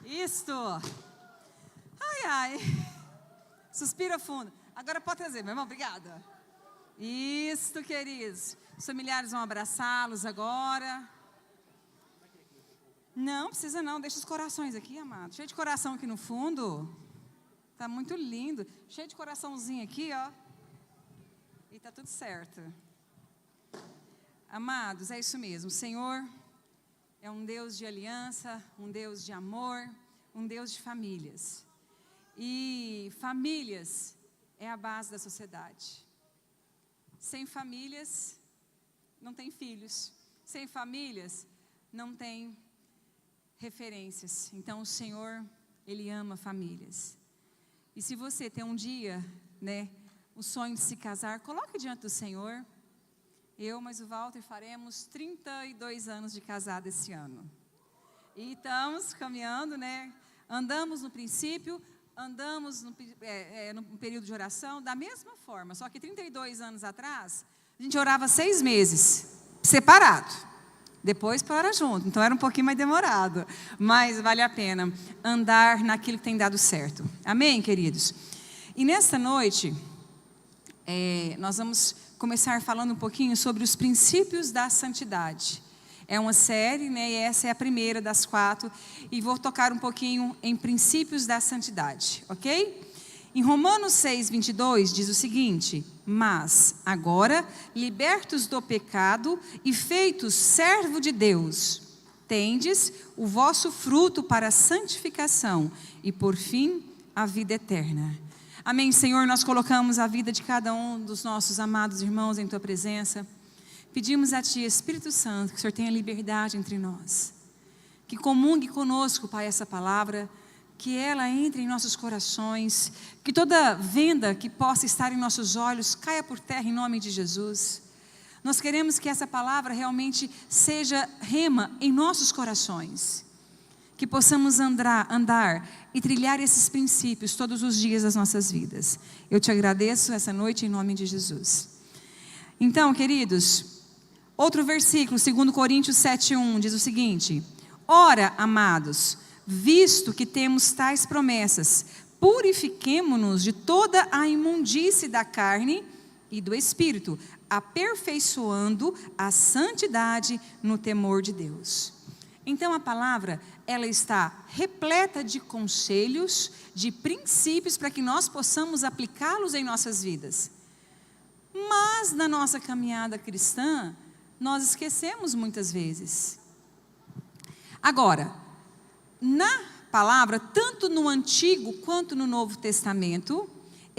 Isto. Ai, ai. Suspira fundo. Agora pode trazer, meu irmão. Obrigada. Isto, queridos. Os familiares vão abraçá-los agora. Não, precisa não. Deixa os corações aqui, amado. Cheio de coração aqui no fundo. Tá muito lindo. Cheio de coraçãozinho aqui, ó. E tá tudo certo. Amados, é isso mesmo. O Senhor é um Deus de aliança, um Deus de amor, um Deus de famílias. E famílias é a base da sociedade. Sem famílias, não tem filhos. Sem famílias, não tem referências. Então, o Senhor, Ele ama famílias. E se você tem um dia, o sonho de se casar, coloque diante do Senhor. Eu, mas o Walter, faremos 32 anos de casado esse ano. E estamos caminhando, Andamos no princípio, andamos no período de oração, da mesma forma. Só que 32 anos atrás, a gente orava 6 meses, separado. Depois para junto, então era um pouquinho mais demorado. Mas vale a pena andar naquilo que tem dado certo. Amém, queridos? E nesta noite, nós vamos começar falando um pouquinho sobre os princípios da santidade. É uma série, e essa é a primeira das 4, e vou tocar um pouquinho em princípios da santidade, ok? Em Romanos 6:22 diz o seguinte: mas agora, libertos do pecado e feitos servo de Deus, tendes o vosso fruto para a santificação e por fim a vida eterna. Amém, Senhor, nós colocamos a vida de cada um dos nossos amados irmãos em Tua presença. Pedimos a Ti, Espírito Santo, que o Senhor tenha liberdade entre nós. Que comungue conosco, Pai, essa palavra, que ela entre em nossos corações, que toda venda que possa estar em nossos olhos caia por terra em nome de Jesus. Nós queremos que essa palavra realmente seja rema em nossos corações. Que possamos andar e trilhar esses princípios todos os dias das nossas vidas. Eu te agradeço essa noite em nome de Jesus. Então, queridos, outro versículo, 2 Coríntios 7:1, diz o seguinte: ora, amados, visto que temos tais promessas, purifiquemo-nos de toda a imundície da carne e do espírito, aperfeiçoando a santidade no temor de Deus. Então a palavra, ela está repleta de conselhos, de princípios para que nós possamos aplicá-los em nossas vidas. Mas na nossa caminhada cristã, nós esquecemos muitas vezes. Agora, na palavra, tanto no Antigo quanto no Novo Testamento,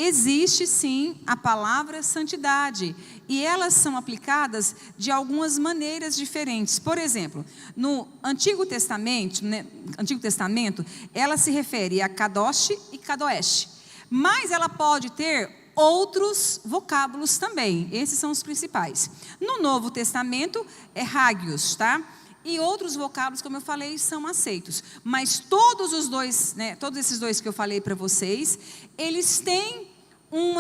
existe sim a palavra santidade, e elas são aplicadas de algumas maneiras diferentes. Por exemplo, no Antigo Testamento, ela se refere a Kadosh e Kadoesh, mas ela pode ter outros vocábulos também, esses são os principais. No Novo Testamento é Hagios, tá? E outros vocábulos, como eu falei, são aceitos. Mas todos esses dois que eu falei para vocês, eles têm um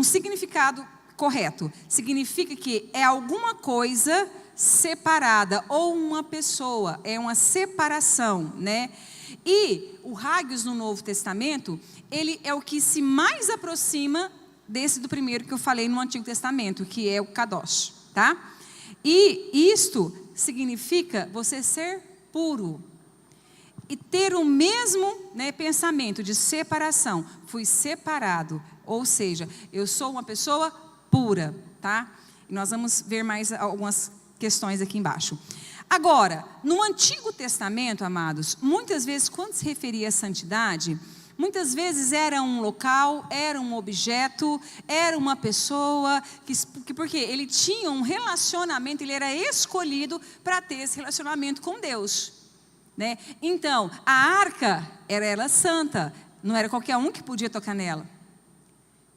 significado correto. Significa que é alguma coisa separada, ou uma pessoa, é uma separação, E o Hagios no Novo Testamento, ele é o que se mais aproxima desse do primeiro que eu falei no Antigo Testamento, que é o Kadosh, tá? E isto significa você ser puro. E ter o mesmo pensamento de separação. Fui separado, ou seja, eu sou uma pessoa pura, tá? E nós vamos ver mais algumas questões aqui embaixo. Agora, no Antigo Testamento, amados, muitas vezes quando se referia à santidade, muitas vezes era um local, era um objeto, era uma pessoa, porque ele tinha um relacionamento, ele era escolhido para ter esse relacionamento com Deus. Então, a arca era ela santa, não era qualquer um que podia tocar nela.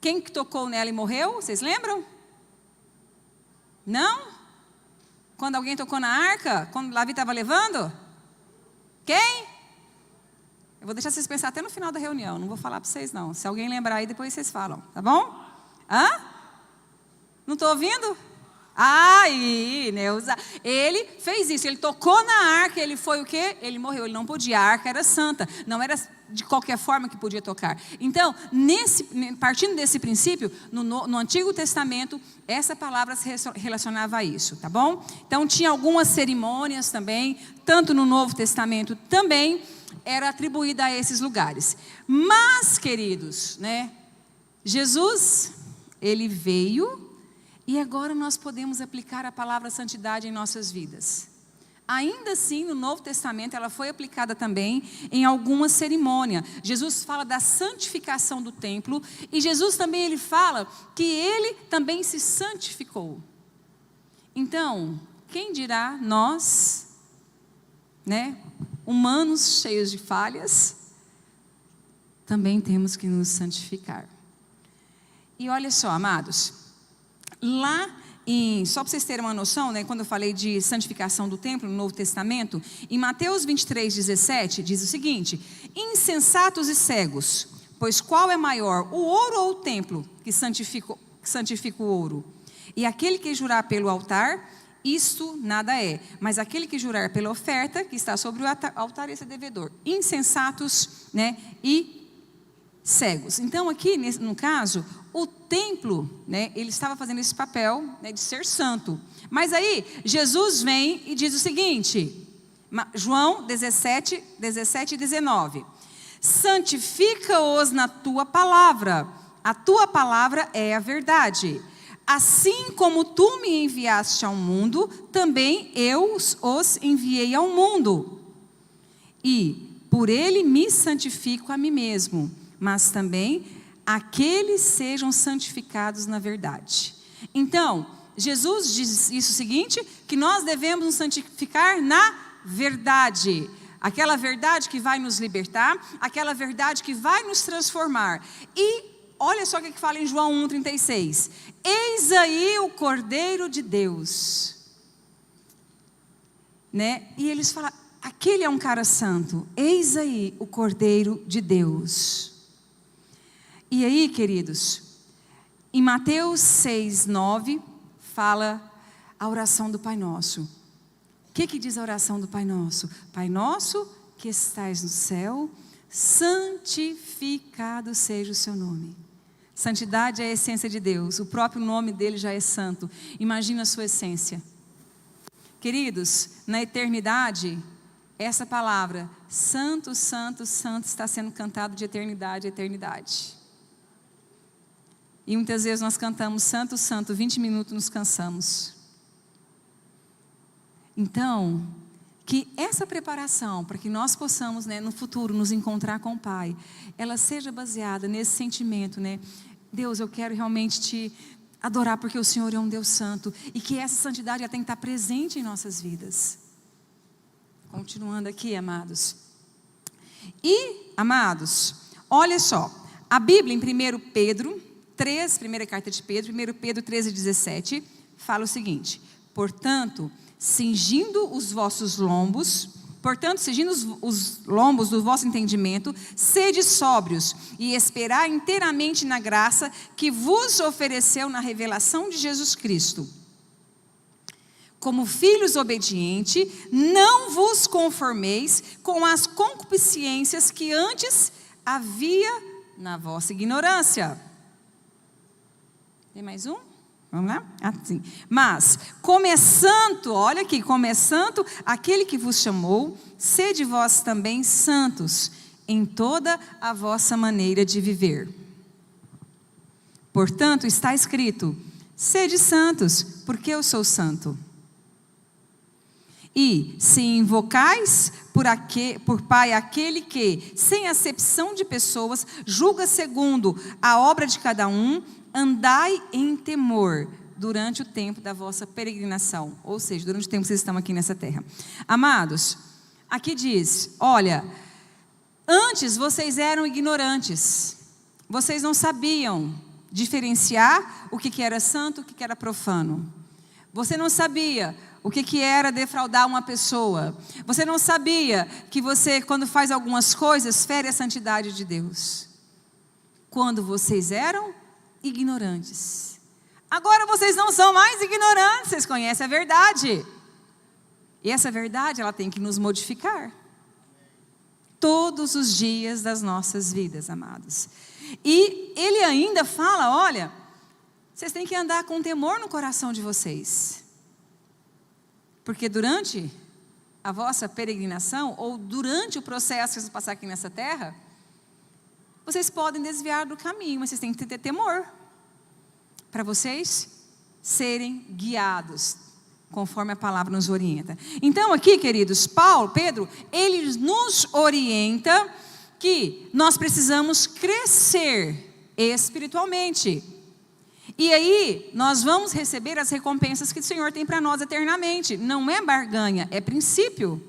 Quem que tocou nela e morreu? Vocês lembram? Não? Quando alguém tocou na arca, quando Davi estava levando? Quem? Eu vou deixar vocês pensar até no final da reunião, não vou falar para vocês não. Se alguém lembrar aí, depois vocês falam, tá bom? Hã? Não estou ouvindo? Aí, Neuza, ele fez isso, ele tocou na arca, ele foi o quê? Ele morreu, ele não podia, a arca era santa, não era de qualquer forma que podia tocar. Então, partindo desse princípio, no Antigo Testamento, essa palavra se relacionava a isso, tá bom? Então, tinha algumas cerimônias também, tanto no Novo Testamento também, era atribuída a esses lugares. Mas, queridos, né, Jesus, ele veio, e agora nós podemos aplicar a palavra santidade em nossas vidas. Ainda assim, no Novo Testamento, ela foi aplicada também em alguma cerimônia. Jesus fala da santificação do templo, e Jesus também ele fala que ele também se santificou. Então, quem dirá nós, né, humanos cheios de falhas, também temos que nos santificar. E olha só, amados, lá só para vocês terem uma noção, né, quando eu falei de santificação do templo no Novo Testamento, em Mateus 23:17 diz o seguinte: insensatos e cegos, pois qual é maior, o ouro ou o templo que santifica o ouro? E aquele que jurar pelo altar, isto nada é, mas aquele que jurar pela oferta que está sobre o altar, esse é devedor. Insensatos, né, e cegos. Então aqui, no caso, o templo, né, ele estava fazendo esse papel, né, de ser santo. Mas aí, Jesus vem e diz o seguinte, João 17 e 19. Santifica-os na tua palavra, a tua palavra é a verdade. Assim como tu me enviaste ao mundo, também eu os enviei ao mundo. E por ele me santifico a mim mesmo, mas também aqueles sejam santificados na verdade. Então, Jesus diz isso o seguinte, que nós devemos nos santificar na verdade. Aquela verdade que vai nos libertar, aquela verdade que vai nos transformar. E olha só o que fala em João 1,36. Eis aí o Cordeiro de Deus. Né? E eles falam, aquele é um cara santo. Eis aí o Cordeiro de Deus. E aí, queridos, em Mateus 6:9, fala a oração do Pai Nosso. O que diz a oração do Pai Nosso? Pai Nosso que estais no céu, santificado seja o seu nome. Santidade é a essência de Deus, o próprio nome dele já é santo. Imagina a sua essência. Queridos, na eternidade, essa palavra, santo, santo, santo, está sendo cantado de eternidade a eternidade. E muitas vezes nós cantamos santo, santo, 20 minutos nos cansamos. Então, que essa preparação para que nós possamos, né, no futuro nos encontrar com o Pai, ela seja baseada nesse sentimento, né? Deus, eu quero realmente te adorar porque o Senhor é um Deus santo, e que essa santidade ela tem que estar presente em nossas vidas. Continuando aqui, amados. E, amados, olha só, a Bíblia em 1 Pedro 3, primeira carta de Pedro, 1 Pedro 13:17, fala o seguinte: portanto, cingindo os lombos do vosso entendimento, sede sóbrios e esperai inteiramente na graça que vos ofereceu na revelação de Jesus Cristo. Como filhos obedientes, não vos conformeis com as concupiscências que antes havia na vossa ignorância. Tem mais um? Vamos lá? Sim. Mas, como é santo, olha aqui, como é santo aquele que vos chamou, sede vós também santos em toda a vossa maneira de viver. Portanto, está escrito, sede santos, porque eu sou santo. E se invocais por Pai aquele que, sem acepção de pessoas, julga segundo a obra de cada um, andai em temor durante o tempo da vossa peregrinação, ou seja, durante o tempo que vocês estão aqui nessa terra. Amados, aqui diz, olha, antes vocês eram ignorantes, vocês não sabiam diferenciar o que era santo, o que era profano. Você não sabia o que era defraudar uma pessoa. Você não sabia que você, quando faz algumas coisas, fere a santidade de Deus. Quando vocês eram ignorantes. Agora vocês não são mais ignorantes, vocês conhecem a verdade. E essa verdade, ela tem que nos modificar. Todos os dias das nossas vidas, amados. E ele ainda fala, olha, vocês têm que andar com temor no coração de vocês. Porque durante a vossa peregrinação, ou durante o processo que vocês passar aqui nessa terra, vocês podem desviar do caminho, mas vocês têm que ter temor. Para vocês serem guiados, conforme a palavra nos orienta. Então aqui, queridos, Pedro, ele nos orienta que nós precisamos crescer espiritualmente. E aí, nós vamos receber as recompensas que o Senhor tem para nós eternamente. Não é barganha, é princípio.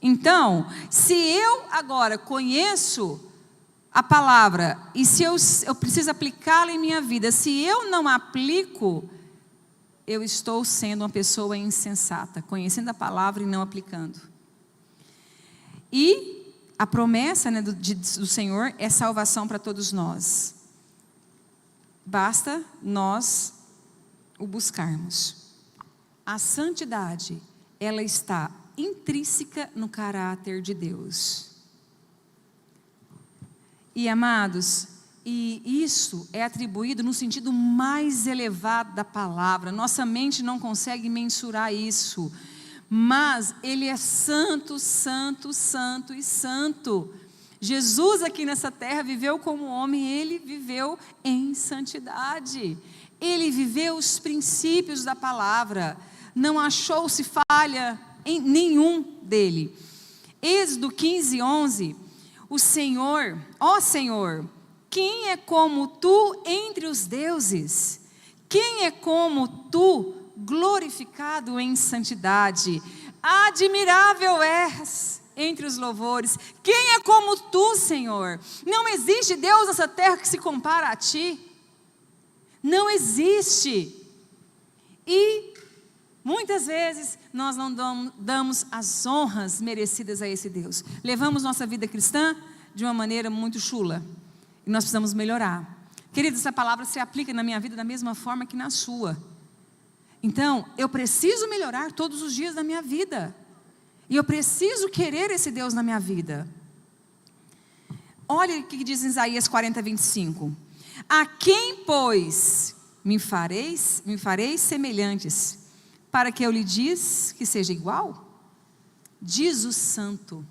Então, se eu agora conheço a palavra, e se eu preciso aplicá-la em minha vida, se eu não aplico, eu estou sendo uma pessoa insensata, conhecendo a palavra e não aplicando. E a promessa, né, do Senhor é salvação para todos nós. Basta nós o buscarmos. A santidade, ela está intrínseca no caráter de Deus. E amados, e isso é atribuído no sentido mais elevado da palavra. Nossa mente não consegue mensurar isso. Mas Ele é santo, santo, santo e santo. Jesus aqui nessa terra viveu como homem, Ele viveu em santidade. Ele viveu os princípios da palavra. Não achou-se falha em nenhum dele. Êxodo 15, 11. O Senhor, ó Senhor, quem é como Tu entre os deuses? Quem é como Tu, glorificado em santidade? Admirável és entre os louvores. Quem é como Tu, Senhor? Não existe Deus nessa terra que se compara a Ti. Não existe. E muitas vezes nós não damos as honras merecidas a esse Deus. Levamos nossa vida cristã de uma maneira muito chula. E nós precisamos melhorar. Queridos, essa palavra se aplica na minha vida da mesma forma que na sua. Então, eu preciso melhorar todos os dias da minha vida. E eu preciso querer esse Deus na minha vida. Olha o que diz em Isaías 40, 25. A quem, pois, me fareis semelhantes, para que eu lhe diz que seja igual? Diz o santo.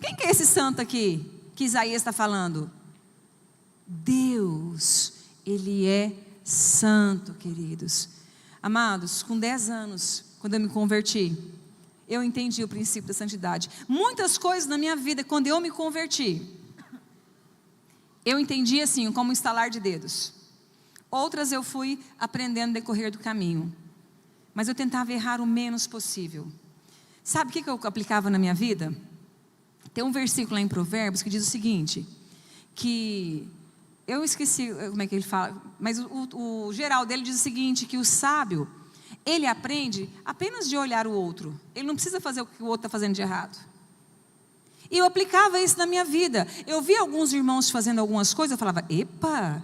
Quem que é esse santo aqui, que Isaías está falando? Deus, Ele é santo, queridos. Amados, com 10 anos, quando eu me converti, eu entendi o princípio da santidade. Muitas coisas na minha vida, quando eu me converti, eu entendi assim, como um estalar de dedos. Outras eu fui aprendendo no decorrer do caminho. Mas eu tentava errar o menos possível. Sabe o que eu aplicava na minha vida? Tem um versículo lá em Provérbios que diz o seguinte, que eu esqueci como é que ele fala, mas o geral dele diz o seguinte, que o sábio, ele aprende apenas de olhar o outro. Ele não precisa fazer o que o outro está fazendo de errado. E eu aplicava isso na minha vida. Eu via alguns irmãos fazendo algumas coisas, eu falava, epa,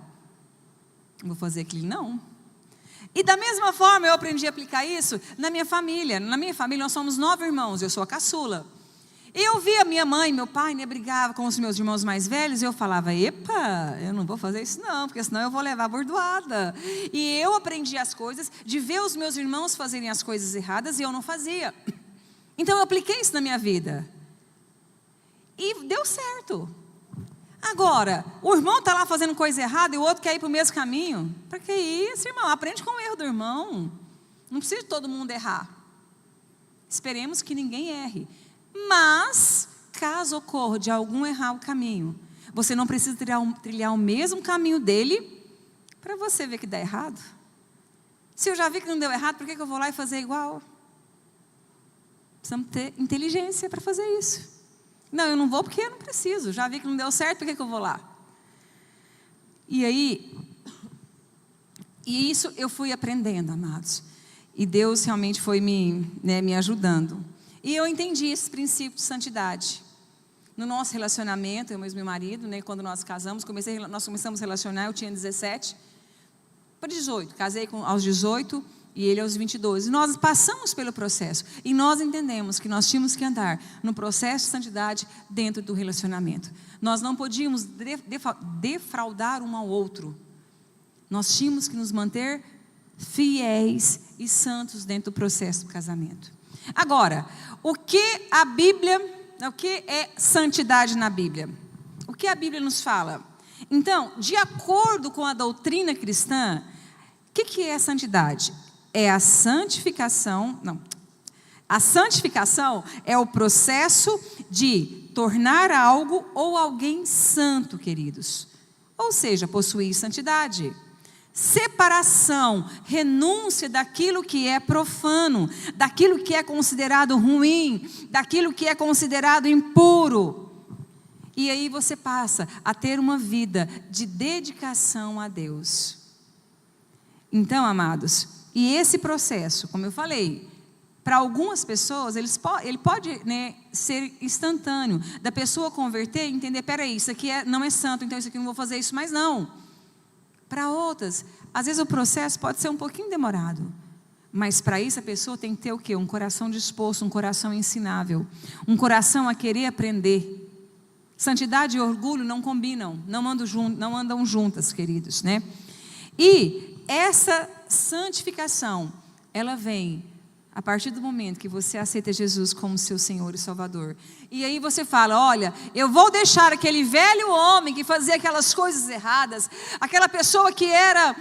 não vou fazer aquilo não. E da mesma forma eu aprendi a aplicar isso na minha família. Na minha família nós somos 9 irmãos, eu sou a caçula. Eu via minha mãe e meu pai, né, brigava com os meus irmãos mais velhos, e eu falava, epa, eu não vou fazer isso não, porque senão eu vou levar bordoada. E eu aprendi as coisas, de ver os meus irmãos fazerem as coisas erradas, e eu não fazia. Então eu apliquei isso na minha vida. E deu certo. Agora, o irmão está lá fazendo coisa errada, e o outro quer ir para o mesmo caminho. Para que isso, irmão? Aprende com o erro do irmão. Não precisa de todo mundo errar. Esperemos que ninguém erre. Mas, caso ocorra de algum errar o caminho, você não precisa trilhar o mesmo caminho dele para você ver que dá errado. Se eu já vi que não deu errado, por que eu vou lá e fazer igual? Precisamos ter inteligência para fazer isso. Não, eu não vou porque eu não preciso. Já vi que não deu certo, por que eu vou lá? E aí, isso eu fui aprendendo, amados. E Deus realmente foi me ajudando. E eu entendi esse princípio de santidade. No nosso relacionamento, eu e meu marido, né, quando nós casamos, nós começamos a relacionar, eu tinha 17. para 18, casei aos 18 e ele aos 22. E nós passamos pelo processo e nós entendemos que nós tínhamos que andar no processo de santidade dentro do relacionamento. Nós não podíamos defraudar um ao outro. Nós tínhamos que nos manter fiéis e santos dentro do processo do casamento. Agora, o que é santidade na Bíblia? O que a Bíblia nos fala? Então, de acordo com a doutrina cristã, o que é santidade? É a santificação, a santificação é o processo de tornar algo ou alguém santo, queridos. Ou seja, possuir santidade. Separação, renúncia daquilo que é profano, daquilo que é considerado ruim, daquilo que é considerado impuro. E aí você passa a ter uma vida de dedicação a Deus. Então, amados, e esse processo, como eu falei, para algumas pessoas, ele pode, ser instantâneo, da pessoa converter e entender, peraí, isso aqui não é santo, então isso aqui não vou fazer isso mais não. Para outras, às vezes o processo pode ser um pouquinho demorado, mas para isso a pessoa tem que ter o quê? Um coração disposto, um coração ensinável, um coração a querer aprender. Santidade e orgulho não combinam, não andam juntas, queridos, né? E essa santificação, ela vem a partir do momento que você aceita Jesus como seu Senhor e Salvador. E aí você fala, olha, eu vou deixar aquele velho homem que fazia aquelas coisas erradas, aquela pessoa que era,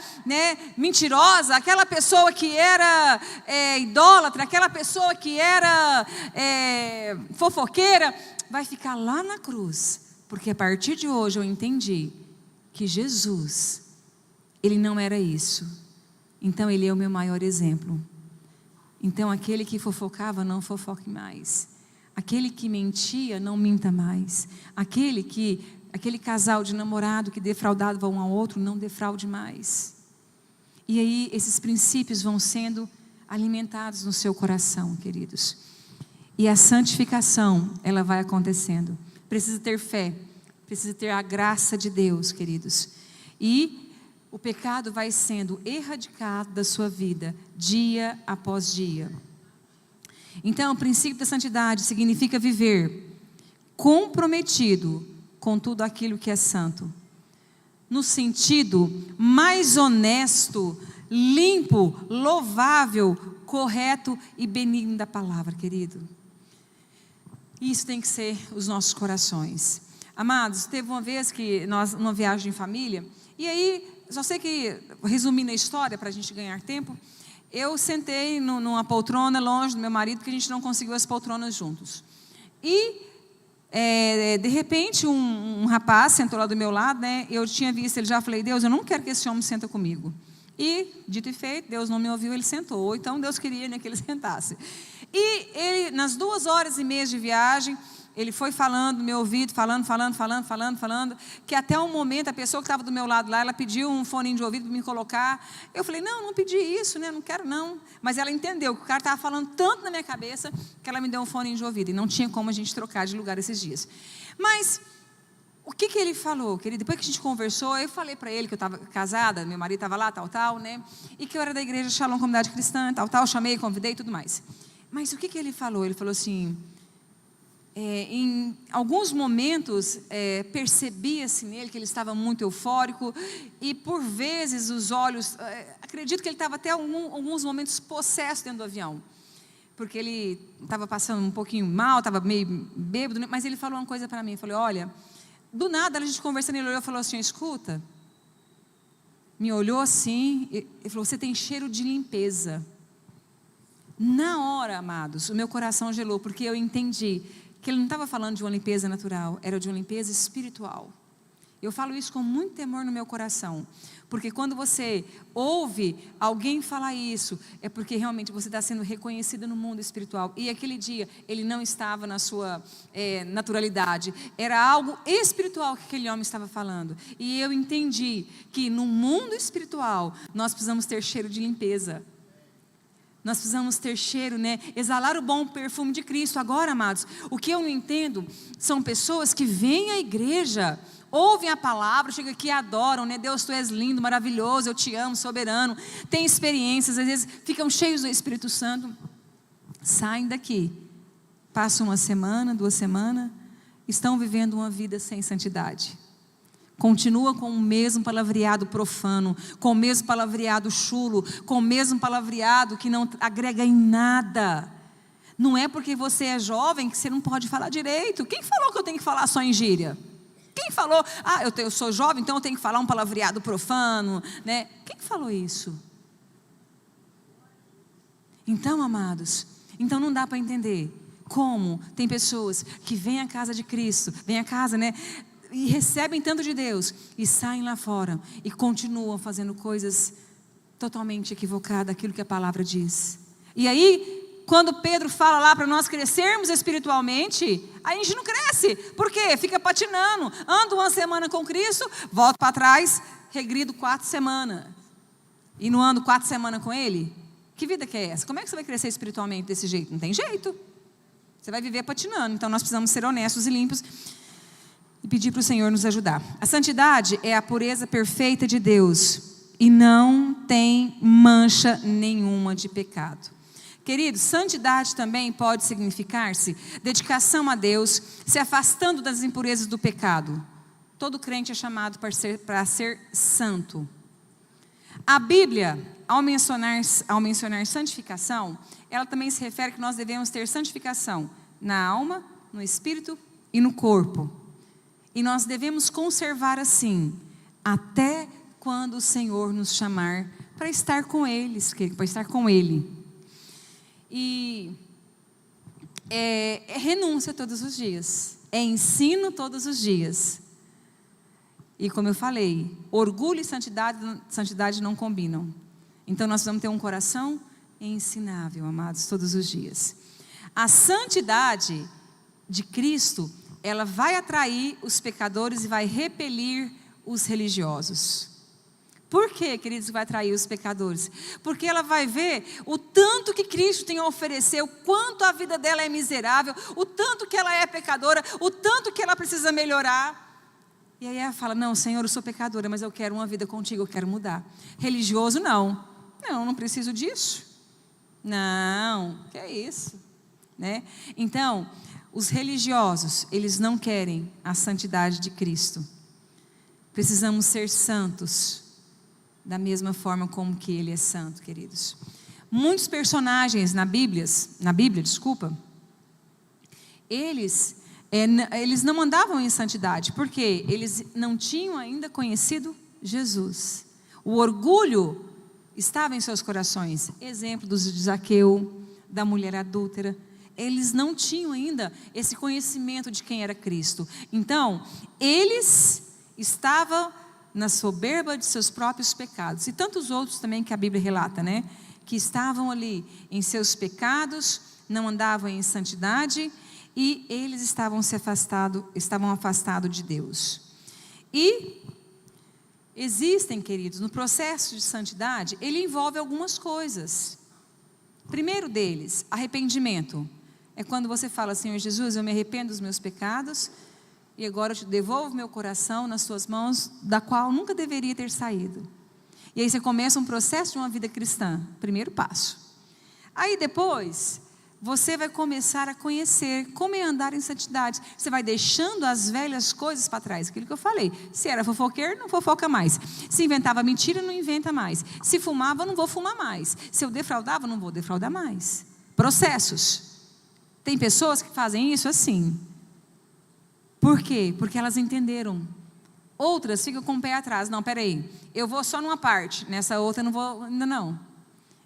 mentirosa, aquela pessoa que era idólatra, aquela pessoa que era fofoqueira, vai ficar lá na cruz. Porque a partir de hoje eu entendi que Jesus, Ele não era isso. Então Ele é o meu maior exemplo. Então aquele que fofocava, não fofoque mais. Aquele que mentia, não minta mais. Aquele casal de namorado que defraudava um ao outro, não defraude mais. E aí esses princípios vão sendo alimentados no seu coração, queridos. E a santificação, ela vai acontecendo. Precisa ter fé, precisa ter a graça de Deus, queridos. E o pecado vai sendo erradicado da sua vida, dia após dia. Então, o princípio da santidade significa viver comprometido com tudo aquilo que é santo. No sentido mais honesto, limpo, louvável, correto e benigno da palavra, querido. Isso tem que ser os nossos corações. Amados, teve uma vez que nós, numa viagem em família, e aí, só sei que, resumindo a história, para a gente ganhar tempo, eu sentei numa poltrona longe do meu marido, porque a gente não conseguiu as poltronas juntos. E, de repente, um rapaz sentou lá do meu lado, eu tinha visto ele já, falei, Deus, eu não quero que esse homem senta comigo. E, dito e feito, Deus não me ouviu, ele sentou. Ou então Deus queria que ele sentasse. E ele, nas 2 horas e meia de viagem, ele foi falando no meu ouvido, falando, que até um momento a pessoa que estava do meu lado lá, ela pediu um fone de ouvido para me colocar. Eu falei, não pedi isso, não quero não. Mas ela entendeu que o cara estava falando tanto na minha cabeça, que ela me deu um fone de ouvido. E não tinha como a gente trocar de lugar esses dias. Mas o que ele falou, querido? Depois que a gente conversou, eu falei para ele que eu estava casada, meu marido estava lá, tal, e que eu era da igreja Shalom Comunidade Cristã, tal, chamei, convidei e tudo mais. Mas o que ele falou? Ele falou assim, em alguns momentos percebia-se nele que ele estava muito eufórico e por vezes os olhos, acredito que ele estava até alguns momentos possesso dentro do avião, porque ele estava passando um pouquinho mal, estava meio bêbado, mas ele falou uma coisa para mim, falou, olha, do nada a gente conversando, ele olhou e falou assim, escuta, me olhou assim, e falou, você tem cheiro de limpeza. Na hora, amados, o meu coração gelou, porque eu entendi que ele não estava falando de uma limpeza natural, era de uma limpeza espiritual. Eu falo isso com muito temor no meu coração, porque quando você ouve alguém falar isso, é porque realmente você está sendo reconhecido no mundo espiritual, e aquele dia ele não estava na sua naturalidade, era algo espiritual que aquele homem estava falando, e eu entendi que no mundo espiritual, nós precisamos ter cheiro de limpeza. Nós precisamos ter cheiro, né? Exalar o bom perfume de Cristo. Agora, amados, o que eu não entendo são pessoas que vêm à igreja, ouvem a palavra, chegam aqui e adoram, né? Deus, tu és lindo, maravilhoso, eu te amo, soberano. Tem experiências, às vezes ficam cheios do Espírito Santo. Saem daqui, passam uma semana, 2 semanas, estão vivendo uma vida sem santidade. Continua com o mesmo palavreado profano, com o mesmo palavreado chulo, com o mesmo palavreado que não agrega em nada. Não é porque você é jovem que você não pode falar direito. Quem falou que eu tenho que falar só em gíria? Quem falou, eu sou jovem, então eu tenho que falar um palavreado profano, né? Quem falou isso? Então, amados, então não dá para entender como tem pessoas que vêm à casa de Cristo, vêm à casa, né? E recebem tanto de Deus, e saem lá fora, e continuam fazendo coisas totalmente equivocadas, daquilo que a palavra diz. E aí, quando Pedro fala lá para nós crescermos espiritualmente, a gente não cresce. Por quê? Fica patinando, anda 1 semana com Cristo, volta para trás, regrido 4 semanas. E não ando 4 semanas com Ele? Que vida que é essa? Como é que você vai crescer espiritualmente desse jeito? Não tem jeito. Você vai viver patinando. Então nós precisamos ser honestos e limpos e pedir para o Senhor nos ajudar. A santidade é a pureza perfeita de Deus e não tem mancha nenhuma de pecado. Queridos, santidade também pode significar-se dedicação a Deus, se afastando das impurezas do pecado. Todo crente é chamado para ser santo. A Bíblia, ao mencionar santificação, ela também se refere que nós devemos ter santificação na alma, no espírito e no corpo. E nós devemos conservar assim, até quando o Senhor nos chamar para estar com eles, para estar com Ele. E é renúncia todos os dias, é ensino todos os dias. E como eu falei, orgulho e santidade não combinam. Então nós vamos ter um coração ensinável, amados, todos os dias. A santidade de Cristo, ela vai atrair os pecadores e vai repelir os religiosos. Por quê, queridos, vai atrair os pecadores? Porque ela vai ver o tanto que Cristo tem a oferecer, o quanto a vida dela é miserável, o tanto que ela é pecadora, o tanto que ela precisa melhorar. E aí ela fala, não, Senhor, eu sou pecadora, mas eu quero uma vida contigo, eu quero mudar. Religioso, não. Não preciso disso. Não, que é isso, né? Então, os religiosos, eles não querem a santidade de Cristo. Precisamos ser santos, da mesma forma como que Ele é santo, queridos. Muitos personagens na Bíblia, eles não andavam em santidade, porque eles não tinham ainda conhecido Jesus. O orgulho estava em seus corações. Exemplo de Zaqueu, da mulher adúltera. Eles não tinham ainda esse conhecimento de quem era Cristo. Então, eles estavam na soberba de seus próprios pecados. E tantos outros também que a Bíblia relata, né? Que estavam ali em seus pecados, não andavam em santidade e eles estavam afastados de Deus. E existem, queridos, no processo de santidade, ele envolve algumas coisas. Primeiro deles, arrependimento. É quando você fala, Senhor Jesus, eu me arrependo dos meus pecados e agora eu te devolvo meu coração nas suas mãos, da qual nunca deveria ter saído. E aí você começa um processo de uma vida cristã, primeiro passo. Aí depois, você vai começar a conhecer como é andar em santidade. Você vai deixando as velhas coisas para trás, aquilo que eu falei. Se era fofoqueiro, não fofoca mais. Se inventava mentira, não inventa mais. Se fumava, não vou fumar mais. Se eu defraudava, não vou defraudar mais. Processos. Tem pessoas que fazem isso assim. Por quê? Porque elas entenderam. Outras ficam com o pé atrás. Não, peraí, eu vou só numa parte, nessa outra eu não vou, ainda não.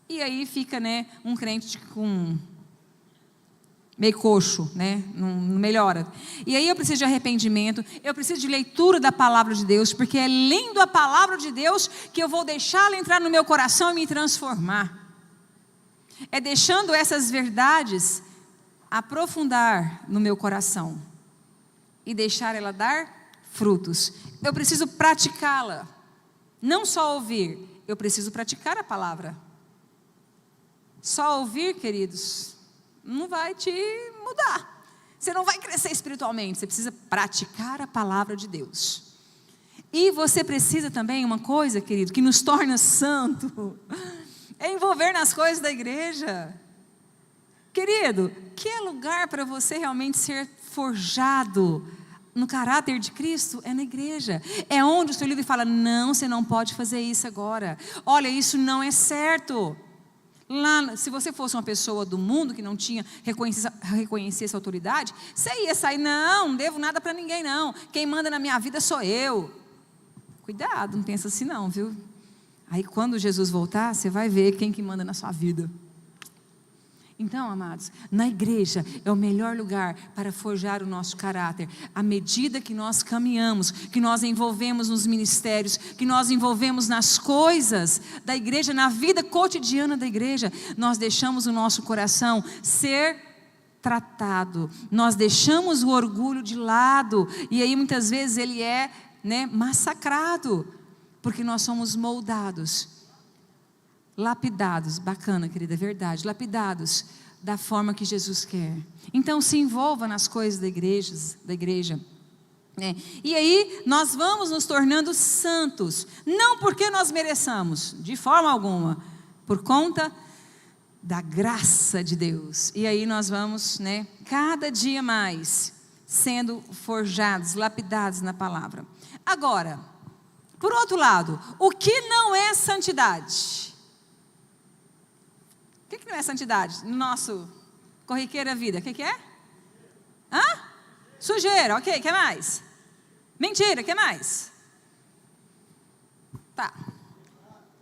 E aí fica, né, um crente com meio coxo, né? Não melhora. E aí eu preciso de arrependimento, eu preciso de leitura da palavra de Deus, porque é lendo a palavra de Deus que eu vou deixá-la entrar no meu coração e me transformar. É deixando essas verdades aprofundar no meu coração e deixar ela dar frutos. Eu preciso praticá-la, não só ouvir, eu preciso praticar a palavra. Só ouvir, queridos, não vai te mudar. Você não vai crescer espiritualmente, você precisa praticar a palavra de Deus. E você precisa também, uma coisa, querido, que nos torna santo, é envolver nas coisas da igreja. Querido, que é lugar para você realmente ser forjado no caráter de Cristo? É na igreja. É onde o seu líder fala, não, você não pode fazer isso agora. Olha, isso não é certo. Lá, se você fosse uma pessoa do mundo que não tinha reconhecesse a autoridade, você ia sair, não devo nada para ninguém não, quem manda na minha vida sou eu. Cuidado, não pensa assim não, viu? Aí quando Jesus voltar, você vai ver quem que manda na sua vida. Então, amados, na igreja é o melhor lugar para forjar o nosso caráter. À medida que nós caminhamos, que nós envolvemos nos ministérios, que nós envolvemos nas coisas da igreja, na vida cotidiana da igreja, nós deixamos o nosso coração ser tratado. Nós deixamos o orgulho de lado. E aí muitas vezes ele é, massacrado. Porque nós somos moldados. Lapidados, bacana, querida, é verdade, lapidados da forma que Jesus quer. Então se envolva nas coisas da igreja. E aí nós vamos nos tornando santos, não porque nós mereçamos, de forma alguma, por conta da graça de Deus. E aí nós vamos, cada dia mais, sendo forjados, lapidados na palavra. Agora, por outro lado, o que não é santidade? O que não é santidade? No nosso corriqueira vida, o que é? Sujeira, ok, o que mais? Mentira, o que mais? Tá.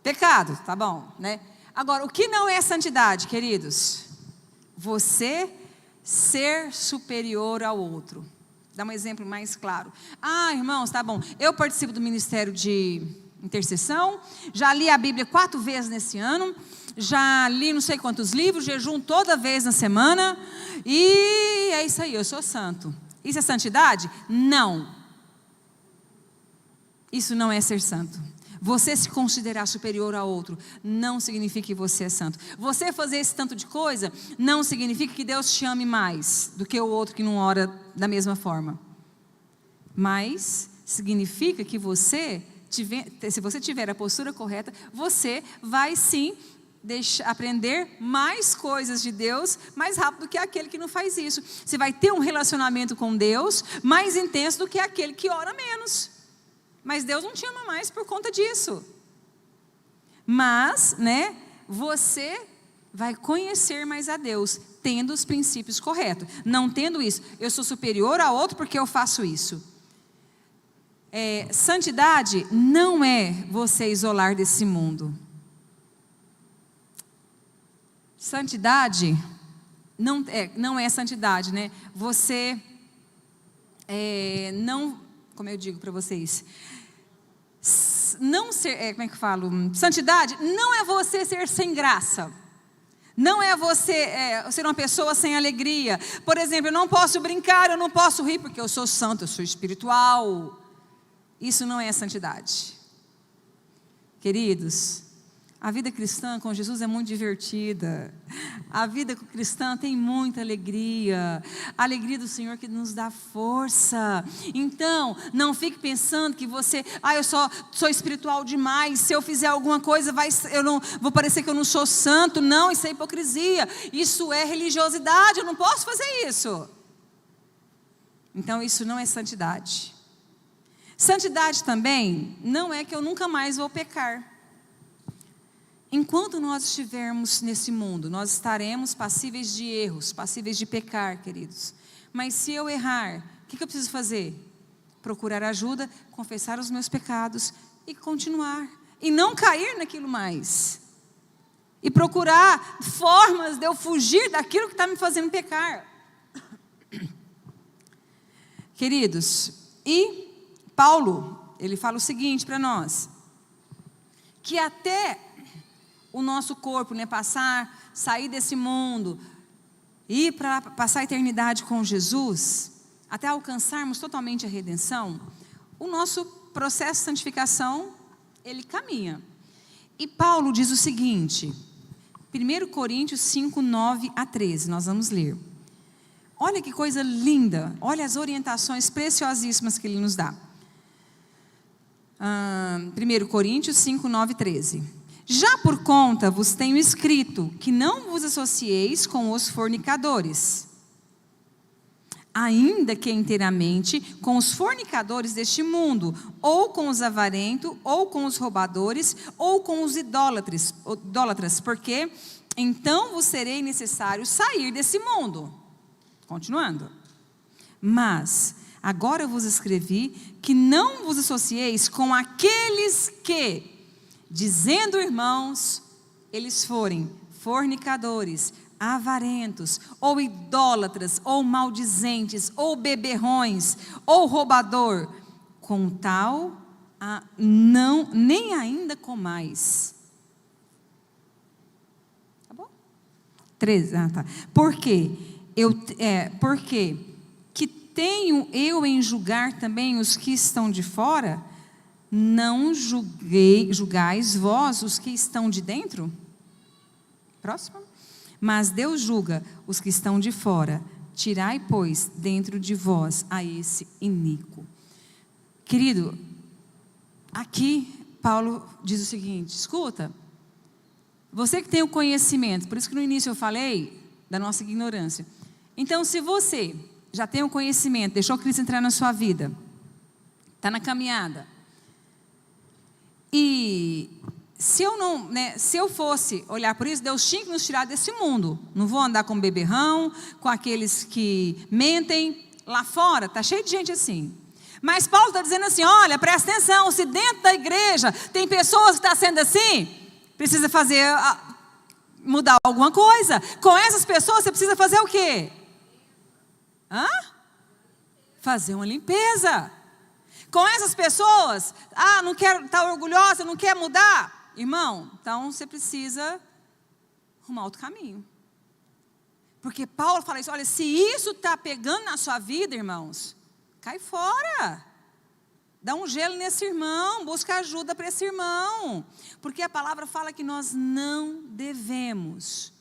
Pecado, tá bom, Agora, o que não é santidade, queridos? Você ser superior ao outro. Dá um exemplo mais claro. Irmãos, tá bom, eu participo do ministério de intercessão, já li a Bíblia 4 vezes nesse ano, já li não sei quantos livros, jejum toda vez na semana, e é isso aí, eu sou santo. Isso é santidade? Não. Isso não é ser santo. Você se considerar superior a outro não significa que você é santo. Você fazer esse tanto de coisa não significa que Deus te ame mais do que o outro que não ora da mesma forma. Mas significa que se você tiver a postura correta, você vai sim aprender mais coisas de Deus mais rápido do que aquele que não faz isso. Você vai ter um relacionamento com Deus mais intenso do que aquele que ora menos. Mas Deus não te ama mais por conta disso. Mas, você vai conhecer mais a Deus, tendo os princípios corretos. Não tendo isso, eu sou superior a outro porque eu faço isso. Santidade não é você isolar desse mundo. Santidade não é santidade, Você não, como eu digo para vocês, não ser, como é que eu falo? Santidade não é você ser sem graça. Não é você ser uma pessoa sem alegria. Por exemplo, eu não posso brincar, eu não posso rir porque eu sou santo, eu sou espiritual. Isso não é santidade. Queridos, a vida cristã com Jesus é muito divertida. A vida cristã tem muita alegria. A alegria do Senhor que nos dá força. Então, não fique pensando que você, eu sou espiritual demais. Se eu fizer alguma coisa, eu não vou parecer que eu não sou santo. Não, isso é hipocrisia. Isso é religiosidade. Eu não posso fazer isso. Então, isso não é santidade. Santidade também não é que eu nunca mais vou pecar. Enquanto nós estivermos nesse mundo, nós estaremos passíveis de erros, passíveis de pecar, queridos. Mas se eu errar, o que eu preciso fazer? Procurar ajuda, confessar os meus pecados e continuar. E não cair naquilo mais. E procurar formas de eu fugir daquilo que está me fazendo pecar. Queridos, e Paulo, ele fala o seguinte para nós. Que até o nosso corpo, sair desse mundo, ir para passar a eternidade com Jesus, até alcançarmos totalmente a redenção, o nosso processo de santificação, ele caminha. E Paulo diz o seguinte, 1 Coríntios 5, 9 a 13, nós vamos ler. Olha que coisa linda, olha as orientações preciosíssimas que ele nos dá. 1 Coríntios 5, 9 e 13. Já por conta vos tenho escrito que não vos associeis com os fornicadores, ainda que inteiramente com os fornicadores deste mundo, ou com os avarentos, ou com os roubadores, ou com os idólatras, porque então vos serei necessário sair desse mundo. Continuando. Mas agora vos escrevi que não vos associeis com aqueles que, dizendo irmãos, eles forem fornicadores, avarentos, ou idólatras, ou maldizentes, ou beberrões, ou roubador, com tal não, nem ainda comais. Tá bom? 13, tá. Por quê? Porque que tenho eu em julgar também os que estão de fora, não julgais vós os que estão de dentro? Próximo. Mas Deus julga os que estão de fora. Tirai, pois, dentro de vós a esse iníquo. Querido, aqui Paulo diz o seguinte, escuta, você que tem o conhecimento, por isso que no início eu falei da nossa ignorância. Então, se você já tem o conhecimento, deixou Cristo entrar na sua vida, está na caminhada, e se eu fosse olhar por isso, Deus tinha que nos tirar desse mundo. Não vou andar com beberrão, com aqueles que mentem. Lá fora está cheio de gente assim. Mas Paulo está dizendo assim, olha, presta atenção, se dentro da igreja tem pessoas que estão sendo assim, precisa mudar alguma coisa. Com essas pessoas você precisa fazer o quê? Fazer uma limpeza. Com essas pessoas, não quero estar orgulhosa, não quer mudar. Irmão, então você precisa arrumar outro caminho. Porque Paulo fala isso, olha, se isso está pegando na sua vida, irmãos, cai fora. Dá um gelo nesse irmão, busca ajuda para esse irmão. Porque a palavra fala que nós não devemos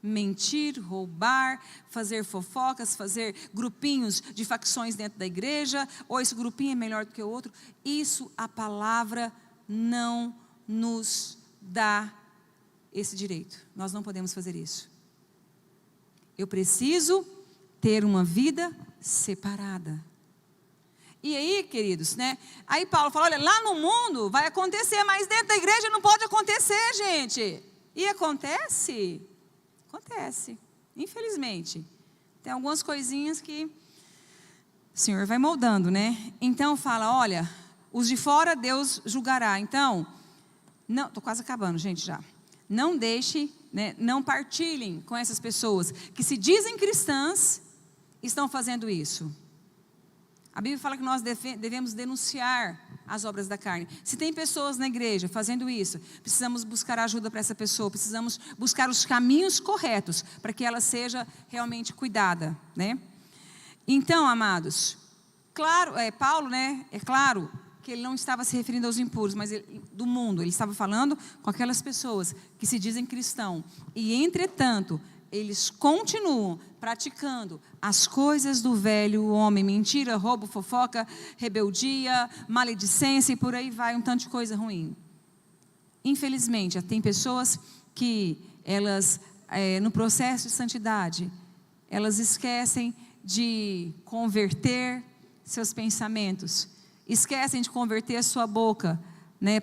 mentir, roubar, fazer fofocas, fazer grupinhos de facções dentro da igreja, ou esse grupinho é melhor do que o outro. Isso a palavra não nos dá esse direito. Nós não podemos fazer isso. Eu preciso ter uma vida separada. E aí, queridos, aí Paulo fala, olha, lá no mundo vai acontecer, mas dentro da igreja não pode acontecer, gente. E acontece, infelizmente. Tem algumas coisinhas que o Senhor vai moldando, Então fala, olha, os de fora Deus julgará. Então, não, estou quase acabando, gente, já. Não deixe, não partilhem com essas pessoas que se dizem cristãs, estão fazendo isso. A Bíblia fala que nós devemos denunciar as obras da carne. Se tem pessoas na igreja fazendo isso, precisamos buscar ajuda para essa pessoa, precisamos buscar os caminhos corretos para que ela seja realmente cuidada, Então, amados, claro, Paulo, é claro que ele não estava se referindo aos impuros, mas do mundo, ele estava falando com aquelas pessoas que se dizem cristão, e entretanto, eles continuam praticando as coisas do velho homem, mentira, roubo, fofoca, rebeldia, maledicência e por aí vai, um tanto de coisa ruim. Infelizmente, tem pessoas que elas, no processo de santidade, elas esquecem de converter seus pensamentos, esquecem de converter a sua boca,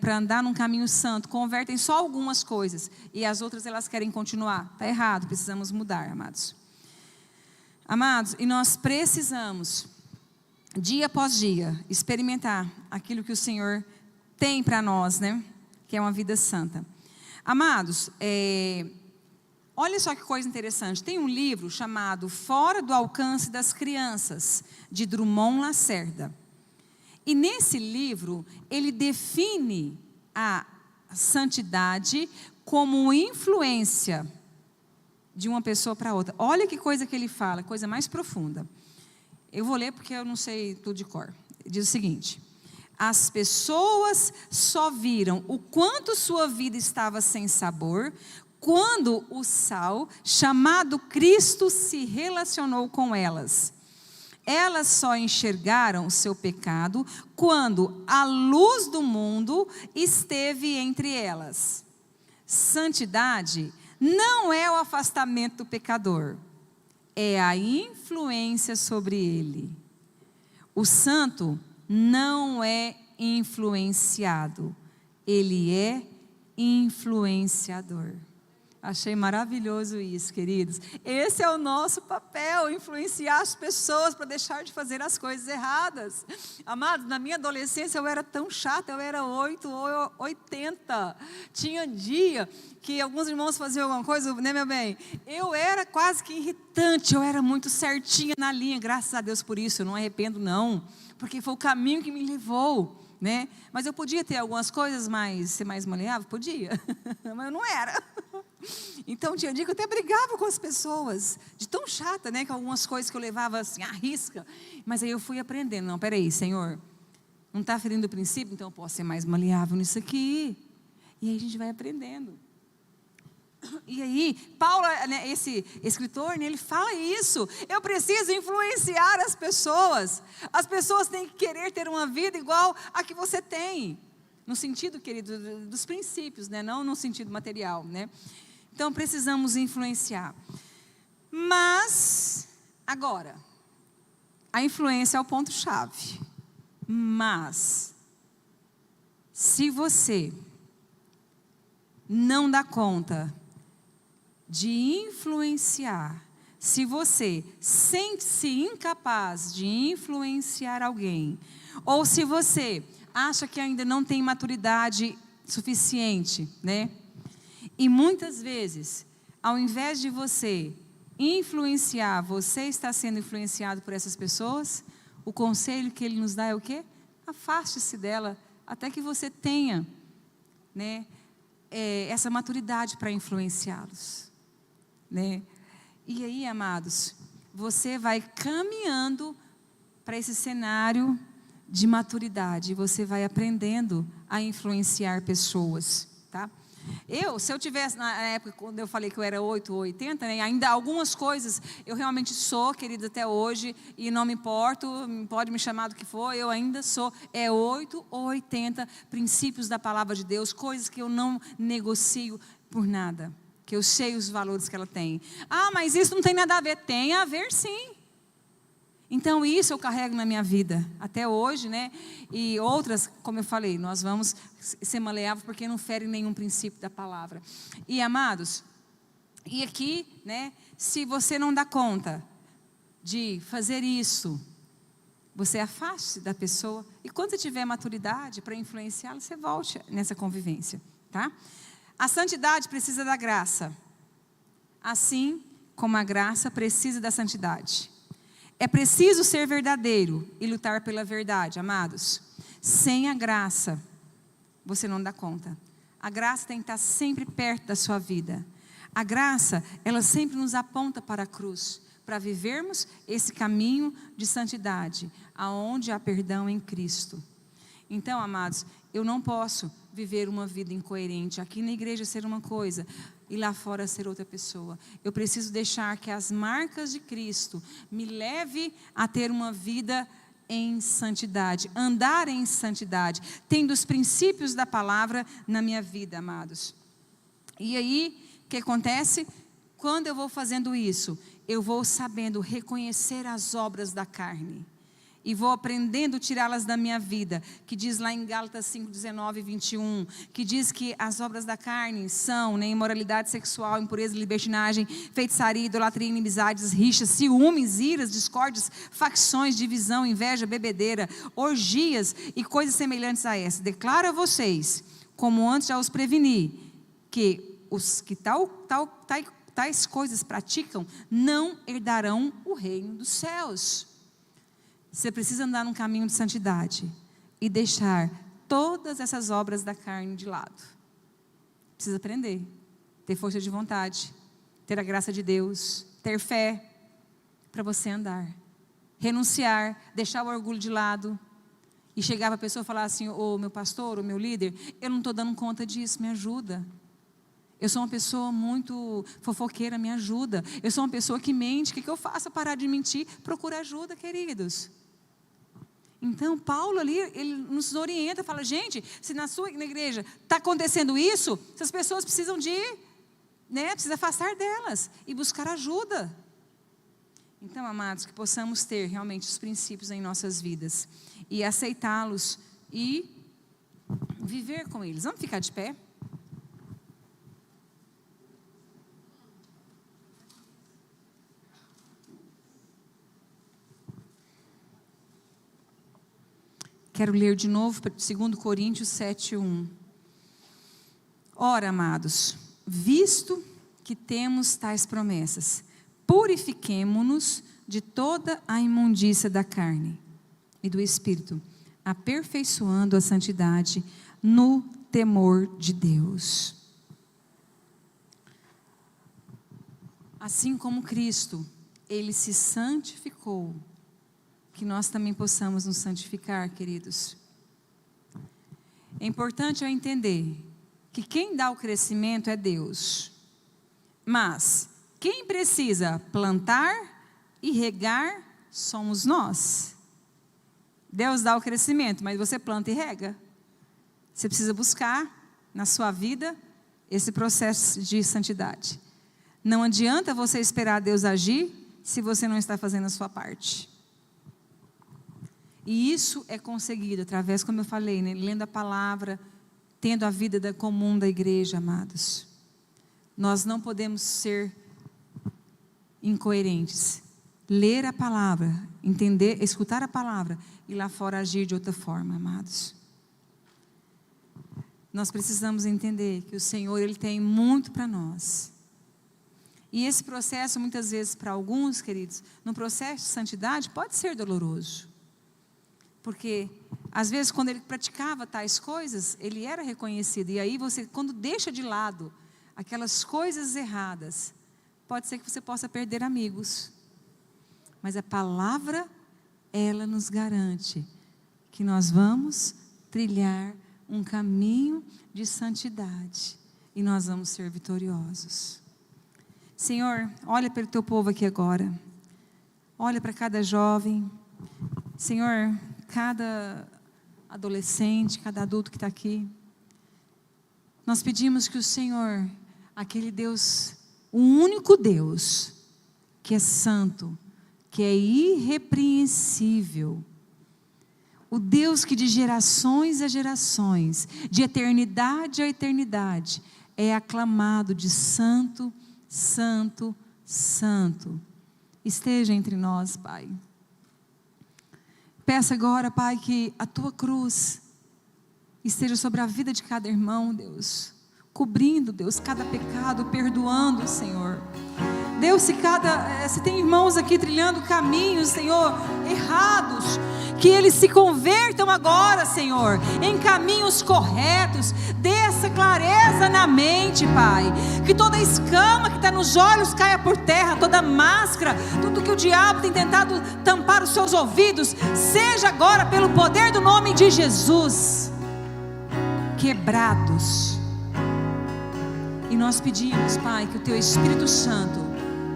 para andar num caminho santo, convertem só algumas coisas, e as outras elas querem continuar. Está errado, precisamos mudar, amados. Amados, e nós precisamos, dia após dia, experimentar aquilo que o Senhor tem para nós, que é uma vida santa. Amados, olha só que coisa interessante, tem um livro chamado Fora do Alcance das Crianças, de Drummond Lacerda. E nesse livro, ele define a santidade como influência de uma pessoa para outra. Olha que coisa que ele fala, coisa mais profunda. Eu vou ler porque eu não sei tudo de cor. Diz o seguinte: as pessoas só viram o quanto sua vida estava sem sabor quando o sal, chamado Cristo, se relacionou com elas. Elas só enxergaram o seu pecado quando a luz do mundo esteve entre elas. Santidade não é o afastamento do pecador, é a influência sobre ele. O santo não é influenciado, ele é influenciador. Achei maravilhoso isso, queridos. Esse é o nosso papel, influenciar as pessoas para deixar de fazer as coisas erradas. Amados, na minha adolescência eu era tão chata, eu era 8 ou 80. Tinha dia que alguns irmãos faziam alguma coisa, né, meu bem? Eu era quase que irritante, eu era muito certinha na linha, graças a Deus por isso, eu não arrependo não, porque foi o caminho que me levou, né? Mas eu podia ter algumas coisas ser mais maleável? Podia, mas eu não era. Então tinha dia que eu até brigava com as pessoas, de tão chata, né, com algumas coisas que eu levava assim, à risca. Mas aí eu fui aprendendo, não, peraí, Senhor, não está ferindo o princípio, então eu posso ser mais maleável nisso aqui. E aí a gente vai aprendendo. E aí, Paulo, né, esse escritor, né, ele fala isso, eu preciso influenciar as pessoas. As pessoas têm que querer ter uma vida igual a que você tem. No sentido, querido, dos princípios, né, não no sentido material, né. Então, precisamos influenciar. Mas, agora, a influência é o ponto-chave. Mas, se você não dá conta de influenciar, se você sente-se incapaz de influenciar alguém, ou se você acha que ainda não tem maturidade suficiente, né? E muitas vezes, ao invés de você influenciar, você está sendo influenciado por essas pessoas, o conselho que ele nos dá é o quê? Afaste-se dela, até que você tenha, né, essa maturidade para influenciá-los, né? E aí, amados, você vai caminhando para esse cenário de maturidade, você vai aprendendo a influenciar pessoas, tá? Se eu tivesse, na época, quando eu falei que eu era 8 ou 80, né, ainda algumas coisas eu realmente sou, querida, até hoje, e não me importo, pode me chamar do que for, eu ainda sou, 8 ou 80 princípios da palavra de Deus, coisas que eu não negocio por nada, que eu sei os valores que ela tem. Ah, mas isso não tem nada a ver. Tem a ver sim. Então isso eu carrego na minha vida, até hoje, né? E outras, como eu falei, nós vamos ser maleáveis porque não ferem nenhum princípio da palavra. E amados, e aqui, né? Se você não dá conta de fazer isso, você afaste da pessoa. E quando você tiver maturidade para influenciá-la, você volte nessa convivência, tá? A santidade precisa da graça, assim como a graça precisa da santidade. É preciso ser verdadeiro e lutar pela verdade, amados. Sem a graça, você não dá conta. A graça tem que estar sempre perto da sua vida. A graça, ela sempre nos aponta para a cruz, para vivermos esse caminho de santidade, aonde há perdão em Cristo. Então, amados, eu não posso viver uma vida incoerente, aqui na igreja ser uma coisa e lá fora ser outra pessoa. Eu preciso deixar que as marcas de Cristo me leve a ter uma vida em santidade, andar em santidade, tendo os princípios da palavra na minha vida, amados. E aí, o que acontece? Quando eu vou fazendo isso, eu vou sabendo reconhecer as obras da carne. E vou aprendendo a tirá-las da minha vida, que diz lá em Gálatas 5, 19 e 21, que diz que as obras da carne são, né, imoralidade sexual, impureza, libertinagem, feitiçaria, idolatria, inimizades, rixas, ciúmes, iras, discórdias, facções, divisão, inveja, bebedeira, orgias e coisas semelhantes a essa. Declaro a vocês, como antes já os preveni, que os que tais coisas praticam não herdarão o reino dos céus. Você precisa andar num caminho de santidade e deixar todas essas obras da carne de lado. Precisa aprender, ter força de vontade, ter a graça de Deus, ter fé para você andar. Renunciar, deixar o orgulho de lado e chegar para a pessoa e falar assim: ô meu pastor, ô meu líder, eu não estou dando conta disso, me ajuda. Eu sou uma pessoa muito fofoqueira, me ajuda. Eu sou uma pessoa que mente, o que eu faço? Parar de mentir? Procura ajuda, queridos. Então, Paulo ali, ele nos orienta, fala, gente, se na igreja está acontecendo isso, essas pessoas precisam precisa afastar delas e buscar ajuda. Então, amados, que possamos ter realmente os princípios em nossas vidas e aceitá-los e viver com eles. Vamos ficar de pé? Quero ler de novo 2 Coríntios 7:1. Ora, amados, visto que temos tais promessas, purifiquemo-nos de toda a imundícia da carne e do espírito, aperfeiçoando a santidade no temor de Deus. Assim como Cristo, Ele se santificou, que nós também possamos nos santificar, queridos. É importante eu entender que quem dá o crescimento é Deus, mas quem precisa plantar e regar somos nós. Deus dá o crescimento, mas você planta e rega. Você precisa buscar na sua vida esse processo de santidade. Não adianta você esperar Deus agir se você não está fazendo a sua parte. E isso é conseguido através, como eu falei, né, lendo a palavra, tendo a vida comum da igreja, amados. Nós não podemos ser incoerentes. Ler a palavra, entender, escutar a palavra e lá fora agir de outra forma, amados. Nós precisamos entender que o Senhor, Ele tem muito para nós. E esse processo, muitas vezes, para alguns, queridos, no processo de santidade, pode ser doloroso. Porque, às vezes, quando ele praticava tais coisas, ele era reconhecido. E aí, você, quando deixa de lado aquelas coisas erradas, pode ser que você possa perder amigos. Mas a palavra, ela nos garante que nós vamos trilhar um caminho de santidade. E nós vamos ser vitoriosos. Senhor, olha para o teu povo aqui agora. Olha para cada jovem. Senhor, cada adolescente, cada adulto que está aqui. Nós pedimos que o Senhor, aquele Deus, o único Deus, que é santo, que é irrepreensível, o Deus que de gerações a gerações, de eternidade a eternidade, é aclamado de santo, santo, santo, esteja entre nós, Pai. Peço agora, Pai, que a Tua cruz esteja sobre a vida de cada irmão, Deus, cobrindo, Deus, cada pecado, perdoando, Senhor. Deus, se tem irmãos aqui trilhando caminhos, Senhor, errados, que eles se convertam agora, Senhor, em caminhos corretos. Dê essa clareza na mente, Pai, que toda escama que está nos olhos caia por terra, toda máscara, tudo que o diabo tem tentado tampar os seus ouvidos, seja agora pelo poder do nome de Jesus quebrados. E nós pedimos, Pai, que o Teu Espírito Santo,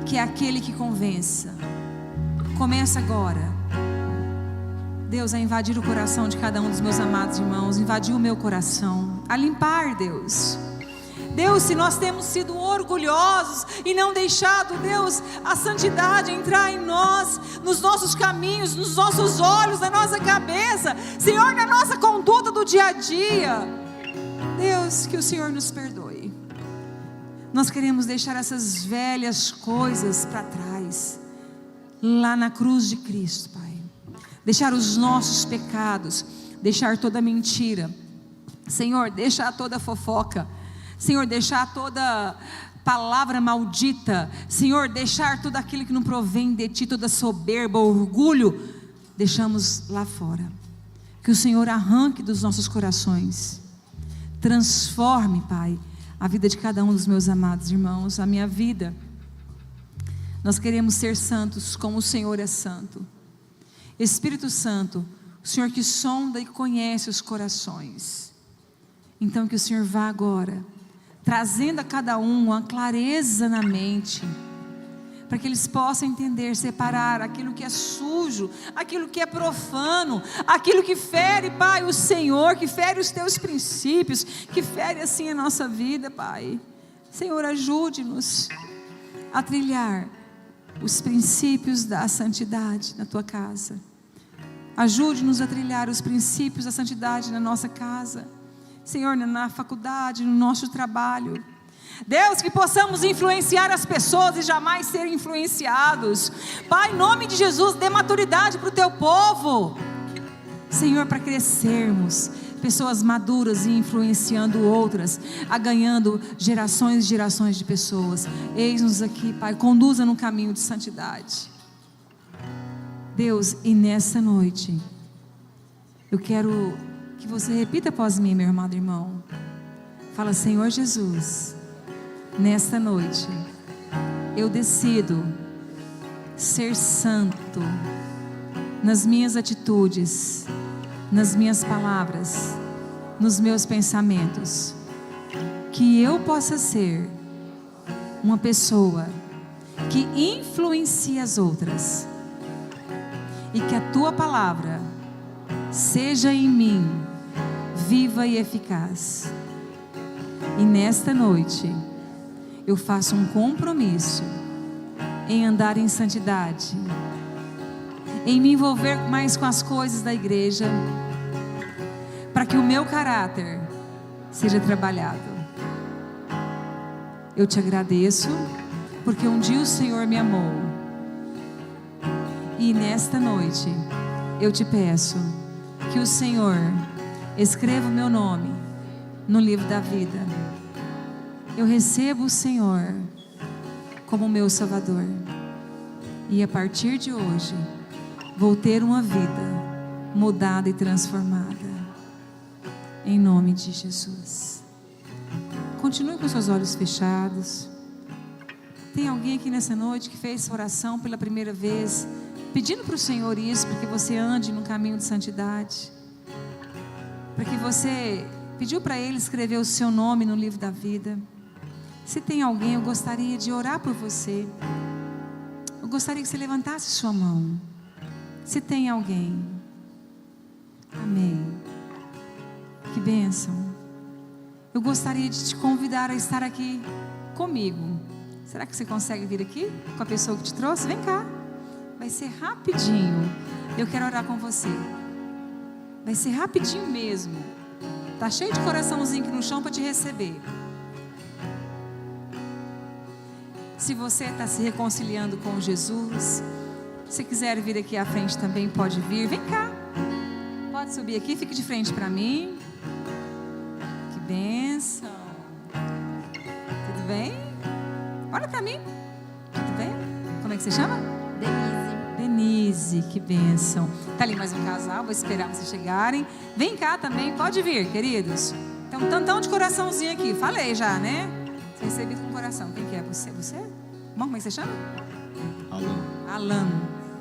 que é aquele que convença, começa agora, Deus, a invadir o coração de cada um dos meus amados irmãos, invadir o meu coração, a limpar, Deus. Deus, se nós temos sido orgulhosos e não deixado, Deus, a santidade entrar em nós, nos nossos caminhos, nos nossos olhos, na nossa cabeça, Senhor, na nossa conduta do dia a dia, Deus, que o Senhor nos perdoe. Nós queremos deixar essas velhas coisas para trás, lá na cruz de Cristo, Pai. Deixar os nossos pecados, deixar toda mentira, Senhor, deixar toda fofoca, Senhor, deixar toda palavra maldita, Senhor, deixar tudo aquilo que não provém de Ti, toda soberba, orgulho, deixamos lá fora. Que o Senhor arranque dos nossos corações, transforme, Pai, a vida de cada um dos meus amados irmãos, a minha vida. Nós queremos ser santos como o Senhor é santo. Espírito Santo, o Senhor que sonda e conhece os corações, então que o Senhor vá agora trazendo a cada um uma clareza na mente, para que eles possam entender, separar aquilo que é sujo, aquilo que é profano, aquilo que fere, Pai, o Senhor, que fere os teus princípios, que fere assim a nossa vida, Pai. Senhor, ajude-nos a trilhar os princípios da santidade na tua casa. Ajude-nos a trilhar os princípios da santidade na nossa casa, Senhor, na faculdade, no nosso trabalho. Deus, que possamos influenciar as pessoas e jamais ser influenciados. Pai, em nome de Jesus, dê maturidade para o teu povo, Senhor, para crescermos pessoas maduras e influenciando outras, ganhando gerações e gerações de pessoas. Eis-nos aqui, Pai, conduza no caminho de santidade. Deus, e nessa noite eu quero que você repita após mim, meu amado irmão. Fala: Senhor Jesus, nesta noite eu decido ser santo nas minhas atitudes, nas minhas palavras, nos meus pensamentos, que eu possa ser uma pessoa que influencia as outras, e que a tua palavra seja em mim viva e eficaz. E nesta noite eu faço um compromisso em andar em santidade, em me envolver mais com as coisas da igreja, para que o meu caráter seja trabalhado. Eu te agradeço, porque um dia o Senhor me amou, e nesta noite eu te peço que o Senhor escreva o meu nome no livro da vida. Eu recebo o Senhor como meu Salvador, e a partir de hoje vou ter uma vida mudada e transformada, em nome de Jesus. Continue com seus olhos fechados. Tem alguém aqui nessa noite que fez essa oração pela primeira vez, pedindo para o Senhor isso, para que você ande no caminho de santidade, para que você pediu para Ele escrever o seu nome no livro da vida? Se tem alguém, eu gostaria de orar por você. Eu gostaria que você levantasse sua mão. Se tem alguém. Amém. Que bênção. Eu gostaria de te convidar a estar aqui comigo. Será que você consegue vir aqui com a pessoa que te trouxe? Vem cá. Vai ser rapidinho. Eu quero orar com você. Vai ser rapidinho mesmo. Tá cheio de coraçãozinho aqui no chão para te receber. Se você está se reconciliando com Jesus, se quiser vir aqui à frente também, pode vir. Vem cá. Pode subir aqui, fique de frente para mim. Que bênção. Tudo bem? Olha para mim. Tudo bem? Como é que você chama? Denise, que bênção. Está ali mais um casal, vou esperar vocês chegarem. Vem cá também, pode vir, queridos. Tem um tantão de coraçãozinho aqui. Falei já, né? Você recebido com coração. Quem que é? Você? Bom, como é que você chama? Alan.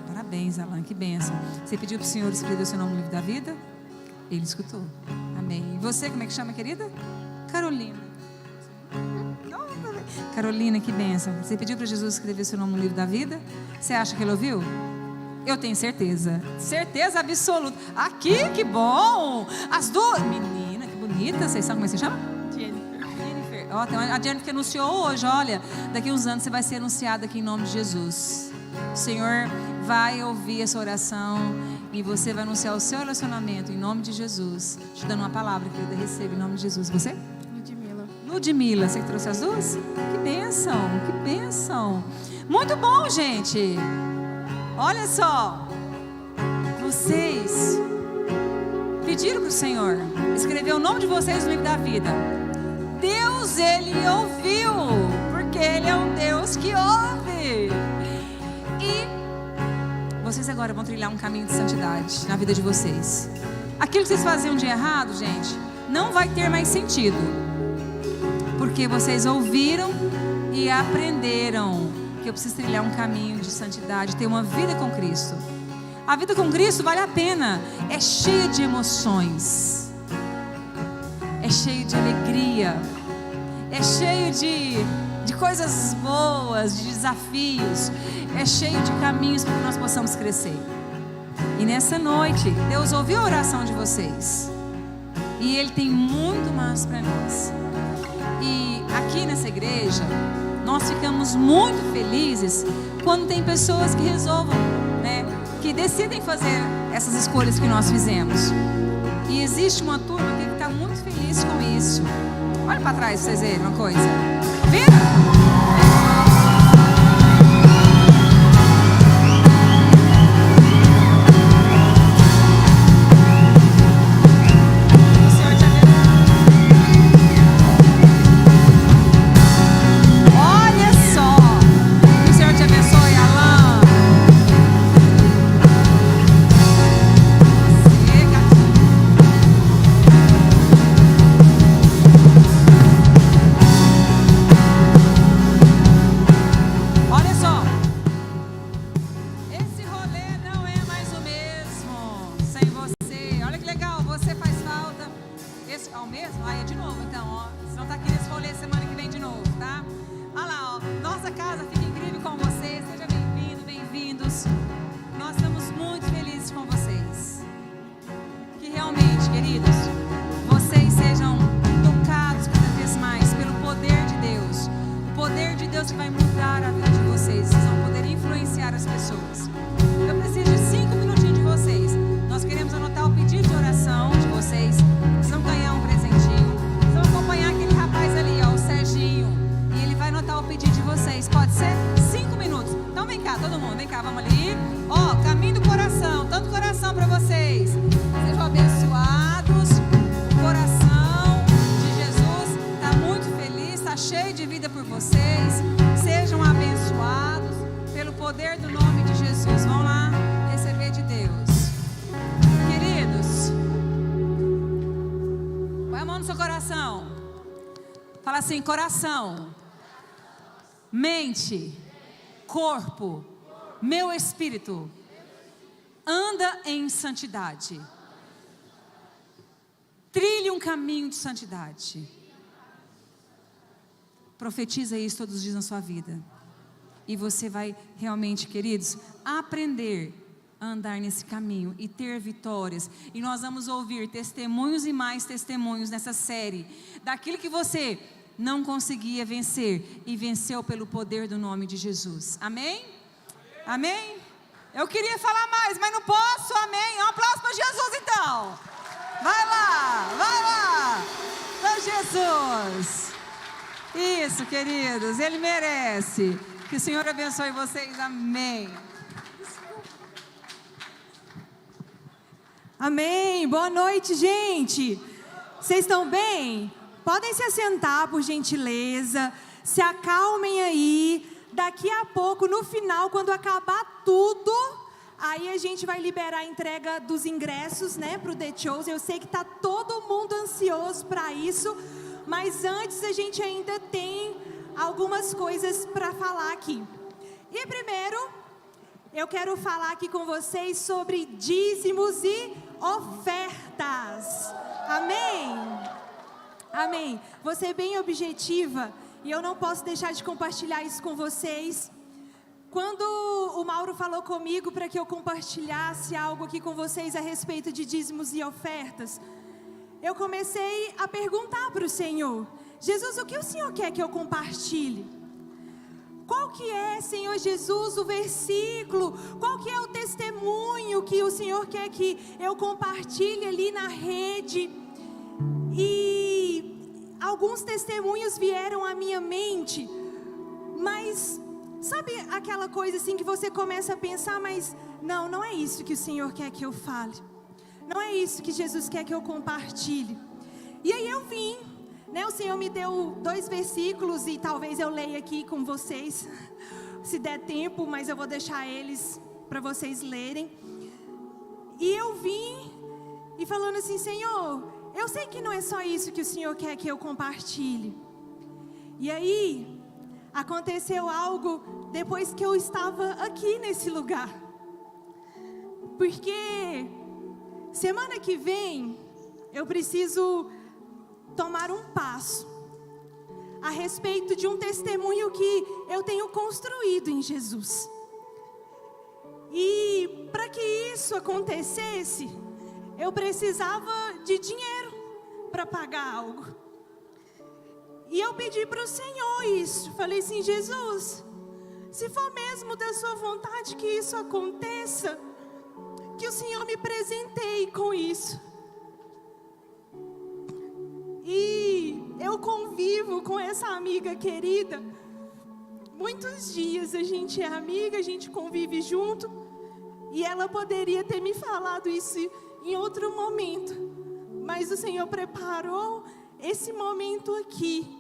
Parabéns, Alan, que bênção. Você pediu para o Senhor escrever o seu nome no livro da vida? Ele escutou. Amém. E você, como é que chama, querida? Carolina. Carolina, que bênção. Você pediu para Jesus escrever o seu nome no livro da vida? Você acha que ele ouviu? Eu tenho certeza. Certeza absoluta. Aqui, que bom. As duas. Menina, que bonita. Vocês sabem como é que você chama? Jennifer. Ó, tem a Jennifer que anunciou hoje. Olha, daqui a uns anos você vai ser anunciada aqui em nome de Jesus. O Senhor vai ouvir essa oração e você vai anunciar o seu relacionamento em nome de Jesus. Te dando uma palavra, querida, receba em nome de Jesus. Você? Ludmila, você que trouxe as duas? Que bênção, que bênção. Muito bom, gente. Olha só. Vocês pediram para o Senhor escrever o nome de vocês no livro da vida. Deus, Ele ouviu, porque Ele é um Deus que ouve. E vocês agora vão trilhar um caminho de santidade na vida de vocês. Aquilo que vocês faziam de errado, gente, não vai ter mais sentido, porque vocês ouviram e aprenderam que eu preciso trilhar um caminho de santidade, ter uma vida com Cristo. A vida com Cristo vale a pena, é cheia de emoções, é cheia de alegria, é cheio de coisas boas, de desafios, é cheio de caminhos para que nós possamos crescer. E nessa noite, Deus ouviu a oração de vocês. E Ele tem muito mais para nós. E aqui nessa igreja, nós ficamos muito felizes quando tem pessoas que resolvam, né, que decidem fazer essas escolhas que nós fizemos. E existe uma turma que está muito feliz com isso. Olha para trás para vocês verem uma coisa. Vira! Fala assim: coração, mente, corpo, meu espírito, anda em santidade. Trilhe um caminho de santidade. Profetiza isso todos os dias na sua vida. E você vai realmente, queridos, aprender a andar nesse caminho e ter vitórias. E nós vamos ouvir testemunhos e mais testemunhos nessa série, daquilo que você não conseguia vencer e venceu pelo poder do nome de Jesus. Amém? Amém? Eu queria falar mais, mas não posso. Amém? Um aplauso para Jesus então. Vai lá para Jesus. Isso, queridos, Ele merece. Que o Senhor abençoe vocês. Amém. Amém. Boa noite, gente. Vocês estão bem? Podem se assentar, por gentileza. Se acalmem aí. Daqui a pouco, no final, quando acabar tudo, aí a gente vai liberar a entrega dos ingressos, né, para o The Chosen. Eu sei que está todo mundo ansioso para isso, mas antes a gente ainda tem algumas coisas para falar aqui. E primeiro, eu quero falar aqui com vocês sobre dízimos e ofertas. Amém? Amém. Vou ser bem objetiva e eu não posso deixar de compartilhar isso com vocês. Quando o Mauro falou comigo para que eu compartilhasse algo aqui com vocês a respeito de dízimos e ofertas, eu comecei a perguntar para o Senhor: Jesus, o que o Senhor quer que eu compartilhe? Qual que é, Senhor Jesus, o versículo? Qual que é o testemunho que o Senhor quer que eu compartilhe ali na rede? E alguns testemunhos vieram à minha mente, mas sabe aquela coisa assim que você começa a pensar, mas não é isso que o Senhor quer que eu fale. Não é isso que Jesus quer que eu compartilhe. E aí eu vim, né? O Senhor me deu 2 versículos e talvez eu leia aqui com vocês, se der tempo, mas eu vou deixar eles para vocês lerem. E eu vim e falando assim: Senhor, eu sei que não é só isso que o Senhor quer que eu compartilhe. E aí aconteceu algo depois que eu estava aqui nesse lugar. Porque semana que vem eu preciso tomar um passo. a respeito de um testemunho que eu tenho construído em Jesus. E para que isso acontecesse, eu precisava de dinheiro para pagar algo. E eu pedi para o Senhor isso. Falei assim: Jesus, se for mesmo da sua vontade que isso aconteça, que o Senhor me presenteie com isso. E eu convivo com essa amiga querida muitos dias. A gente é amiga, a gente convive junto. E ela poderia ter me falado isso em outro momento, mas o Senhor preparou esse momento aqui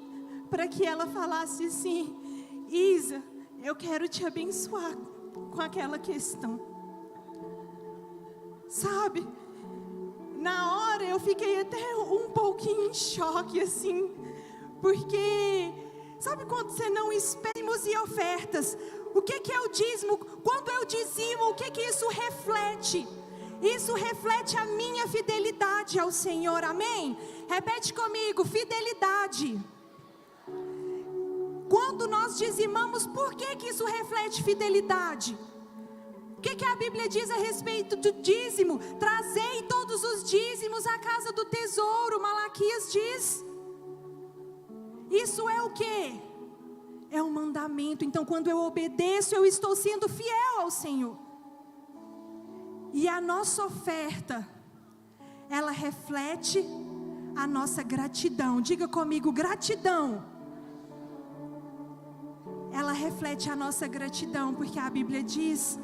para que ela falasse assim: Isa, eu quero te abençoar com aquela questão. Sabe, na hora eu fiquei até um pouquinho em choque, assim, porque sabe quando você não espera dízimos e ofertas? O que é o dízimo? Quando eu dizimo, o que isso reflete? Isso reflete a minha fidelidade ao Senhor, amém? Repete comigo: fidelidade. Quando nós dizimamos, por que isso reflete fidelidade? O que a Bíblia diz a respeito do dízimo? Trazei todos os dízimos à casa do tesouro, Malaquias diz. Isso é o que? É um mandamento. Então, quando eu obedeço, eu estou sendo fiel ao Senhor. E a nossa oferta, ela reflete a nossa gratidão. Diga comigo: gratidão. Ela reflete a nossa gratidão, porque a Bíblia diz,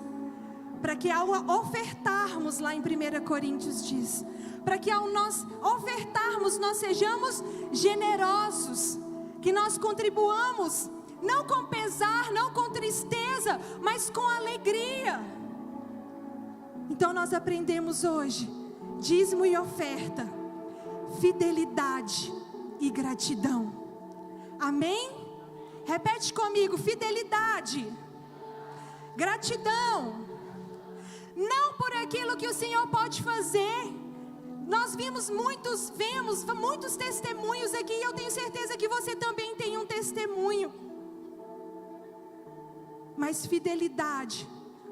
para que ao ofertarmos, lá em 1 Coríntios diz, para que ao nós ofertarmos, nós sejamos generosos, que nós contribuamos, não com pesar, não com tristeza, mas com alegria. Então nós aprendemos hoje, dízimo e oferta, fidelidade e gratidão, amém? Repete comigo: fidelidade, gratidão, não por aquilo que o Senhor pode fazer. Nós vemos muitos testemunhos aqui, e eu tenho certeza que você também tem um testemunho. Mas fidelidade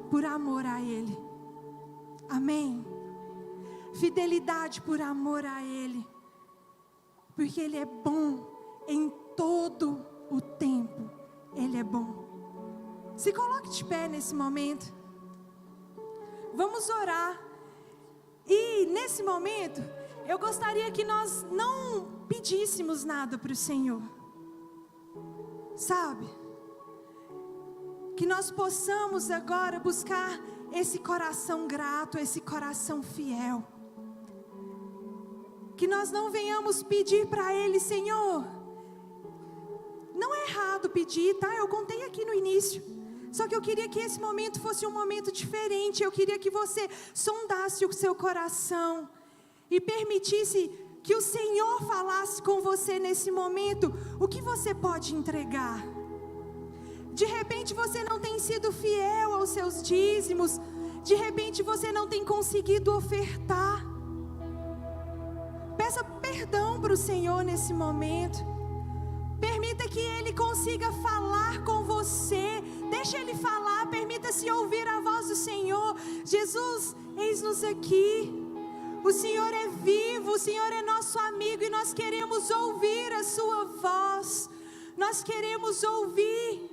por amor a Ele, amém? Fidelidade por amor a Ele, porque Ele é bom em todo o tempo. Ele é bom. Se coloque de pé nesse momento. Vamos orar. E nesse momento, eu gostaria que nós não pedíssemos nada para o Senhor. Sabe? Que nós possamos agora buscar esse coração grato, esse coração fiel. Que nós não venhamos pedir para Ele: Senhor, não é errado pedir, tá? Eu contei aqui no início. Só que eu queria que esse momento fosse um momento diferente. Eu queria que você sondasse o seu coração e permitisse que o Senhor falasse com você nesse momento o que você pode entregar. De repente você não tem sido fiel aos seus dízimos. De repente você não tem conseguido ofertar. Peça perdão para o Senhor nesse momento. Permita que Ele consiga falar com você. Deixa Ele falar, permita-se ouvir a voz do Senhor. Jesus, eis-nos aqui. O Senhor é vivo, o Senhor é nosso amigo, e nós queremos ouvir a sua voz. Nós queremos ouvir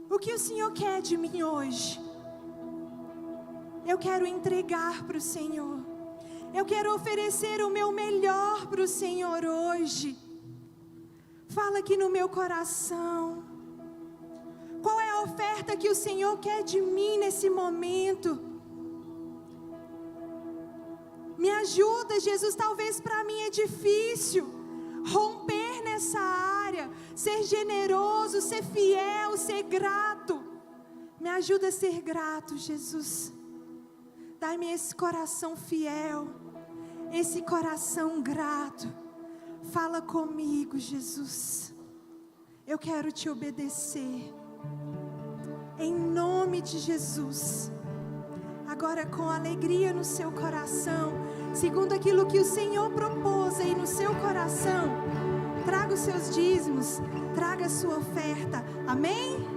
o que o Senhor quer de mim hoje. Eu quero entregar para o Senhor. Eu quero oferecer o meu melhor para o Senhor hoje. Fala aqui no meu coração. Qual é a oferta que o Senhor quer de mim nesse momento? Me ajuda, Jesus. Talvez para mim é difícil romper nessa área, ser generoso, ser fiel, ser grato. Me ajuda a ser grato, Jesus. Dai-me esse coração fiel, esse coração grato. Fala comigo, Jesus. Eu quero te obedecer. Em nome de Jesus. Agora, com alegria no seu coração, segundo aquilo que o Senhor propôs aí no seu coração, traga os seus dízimos, traga a sua oferta. Amém?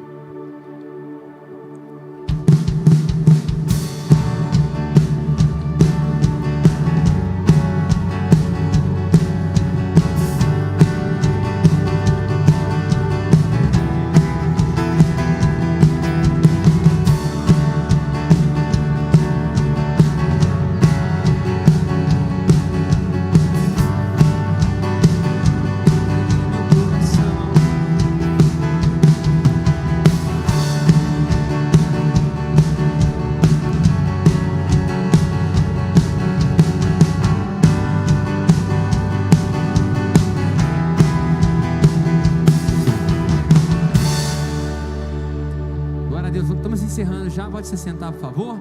Encerrando já, pode se sentar, por favor.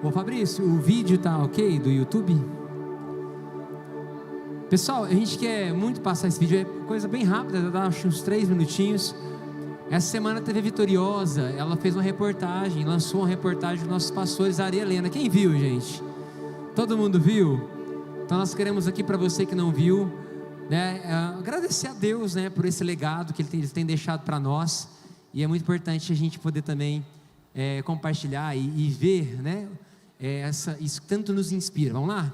Ô Fabrício, o vídeo tá ok do YouTube? Pessoal, a gente quer muito passar esse vídeo, é coisa bem rápida, dá acho uns 3 minutinhos. Essa semana a TV Vitoriosa, ela fez uma reportagem, lançou uma reportagem dos nossos pastores, Ari e Helena. Quem viu, gente? Todo mundo viu? Então nós queremos aqui para você que não viu, né, agradecer a Deus, né, por esse legado que Ele tem deixado para nós. E é muito importante a gente poder também compartilhar e ver, né? Isso tanto nos inspira. Vamos lá?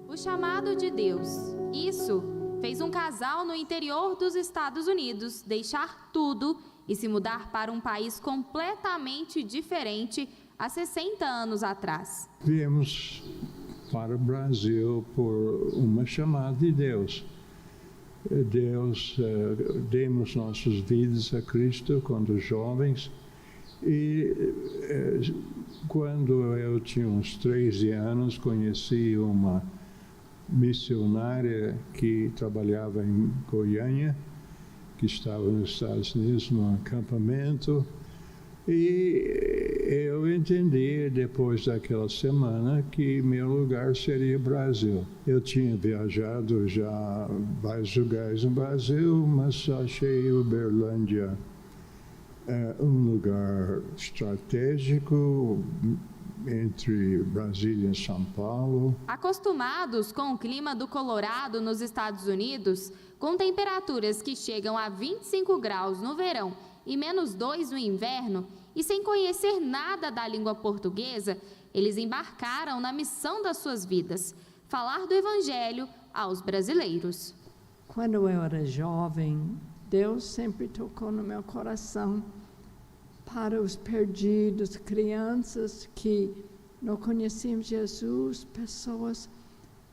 O chamado de Deus. Isso fez um casal no interior dos Estados Unidos deixar tudo e se mudar para um país completamente diferente há 60 anos atrás. Viemos para o Brasil por uma chamada de Deus. Demos nossas vidas a Cristo quando jovens. E quando eu tinha uns 13 anos, conheci uma missionária que trabalhava em Goiânia, que estava nos Estados Unidos num acampamento, e eu entendi depois daquela semana que meu lugar seria o Brasil. Eu tinha viajado já vários lugares no Brasil, mas achei Uberlândia um lugar estratégico entre Brasília e São Paulo. Acostumados com o clima do Colorado nos Estados Unidos, com temperaturas que chegam a 25 graus no verão e -2 no inverno, e sem conhecer nada da língua portuguesa, eles embarcaram na missão das suas vidas, falar do Evangelho aos brasileiros. Quando eu era jovem, Deus sempre tocou no meu coração para os perdidos, crianças que não conheciam Jesus, pessoas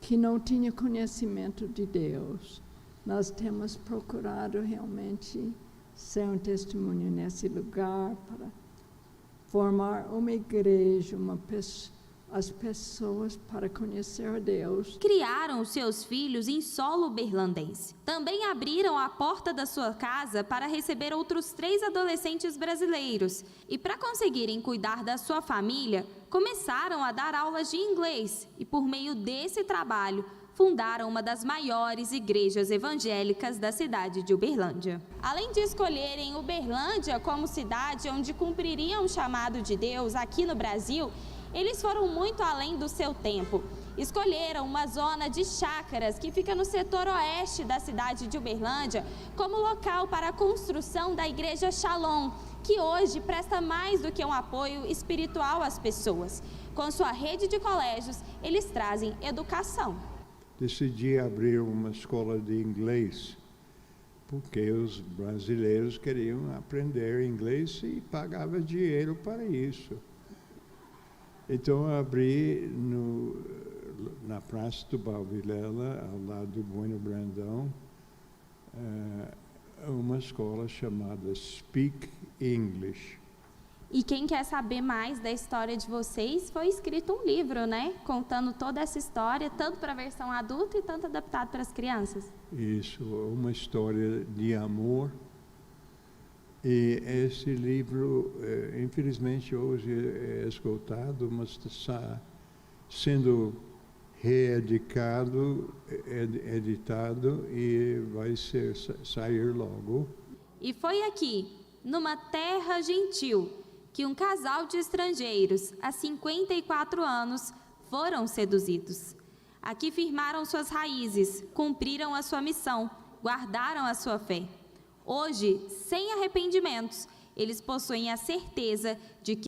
que não tinham conhecimento de Deus. Nós temos procurado realmente ser um testemunho nesse lugar para formar uma igreja, as pessoas para conhecer a Deus. Criaram os seus filhos em solo berlandense. Também abriram a porta da sua casa para receber outros 3 adolescentes brasileiros. E para conseguirem cuidar da sua família, começaram a dar aulas de inglês. E por meio desse trabalho, fundaram uma das maiores igrejas evangélicas da cidade de Uberlândia. Além de escolherem Uberlândia como cidade onde cumpririam o chamado de Deus aqui no Brasil, eles foram muito além do seu tempo. Escolheram uma zona de chácaras que fica no setor oeste da cidade de Uberlândia como local para a construção da Igreja Shalom, que hoje presta mais do que um apoio espiritual às pessoas. Com sua rede de colégios, eles trazem educação. Decidi abrir uma escola de inglês, porque os brasileiros queriam aprender inglês e pagavam dinheiro para isso. Então, eu abri na Praça do Vilela, ao lado do Bueno Brandão, uma escola chamada Speak English. E quem quer saber mais da história de vocês, foi escrito um livro, né? Contando toda essa história, tanto para a versão adulta e tanto adaptado para as crianças. Isso, uma história de amor. E esse livro, infelizmente, hoje é esgotado, mas está sendo reeditado e vai sair logo. E foi aqui, numa terra gentil, que um casal de estrangeiros, há 54 anos, foram seduzidos. Aqui firmaram suas raízes, cumpriram a sua missão, guardaram a sua fé. Hoje, sem arrependimentos, eles possuem a certeza de que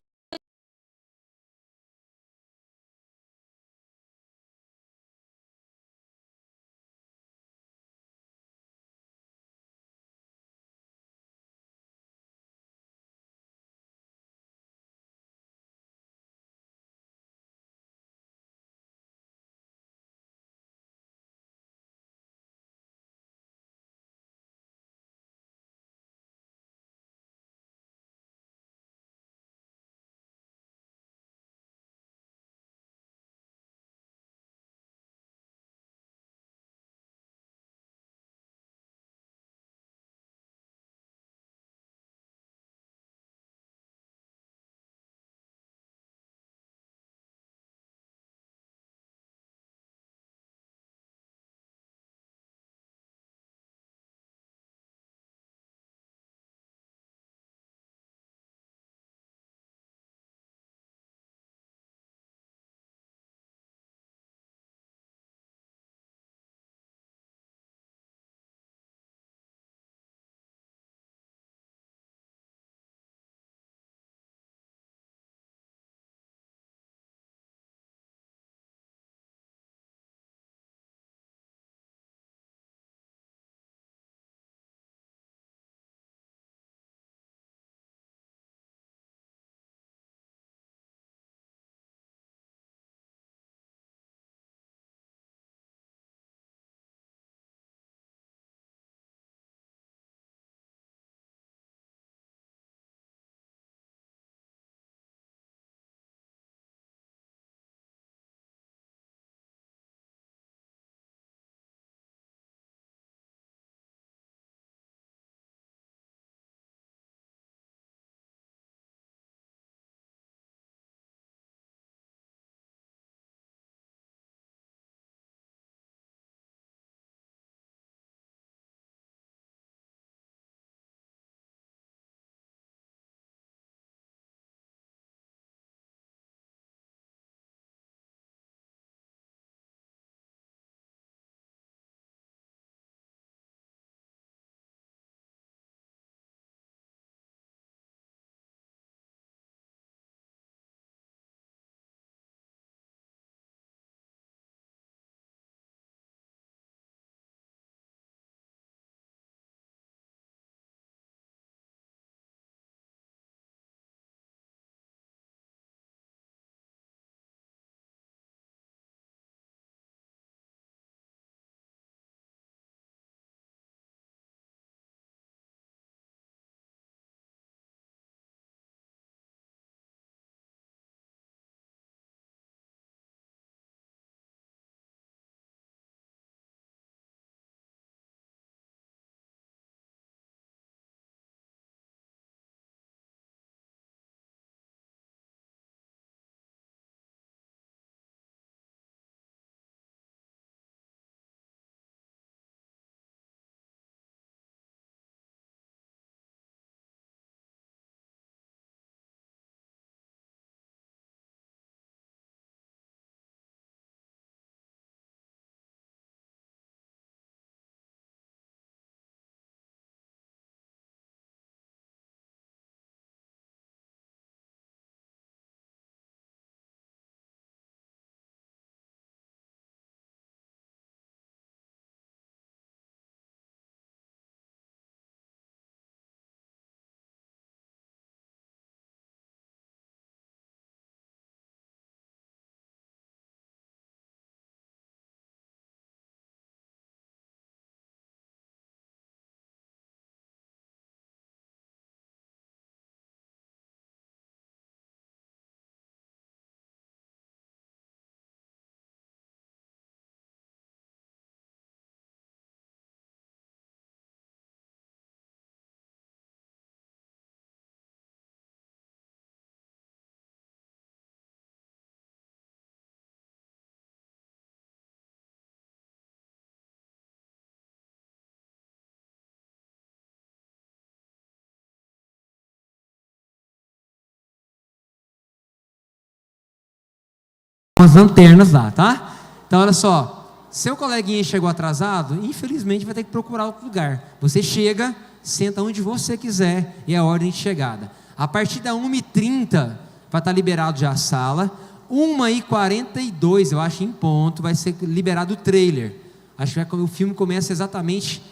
com as lanternas lá, tá? Então, olha só, seu coleguinha chegou atrasado, infelizmente vai ter que procurar outro lugar. Você chega, senta onde você quiser e é a ordem de chegada. A partir da 1h30 vai estar liberado já a sala. 1h42, eu acho, em ponto, vai ser liberado o trailer. Acho que o filme começa exatamente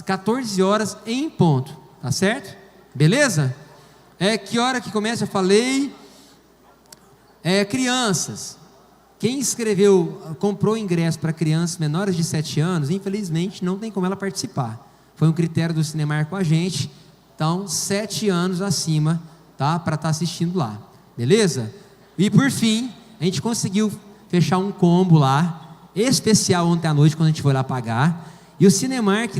14 horas em ponto, tá certo? Beleza? Que hora que começa? Eu falei. Crianças. Quem comprou ingresso para crianças menores de 7 anos, infelizmente não tem como ela participar. Foi um critério do Cinemark com a gente. Então, 7 anos acima, tá? Para estar assistindo lá. Beleza? E por fim, a gente conseguiu fechar um combo lá, especial ontem à noite, quando a gente foi lá pagar. E o Cinemark,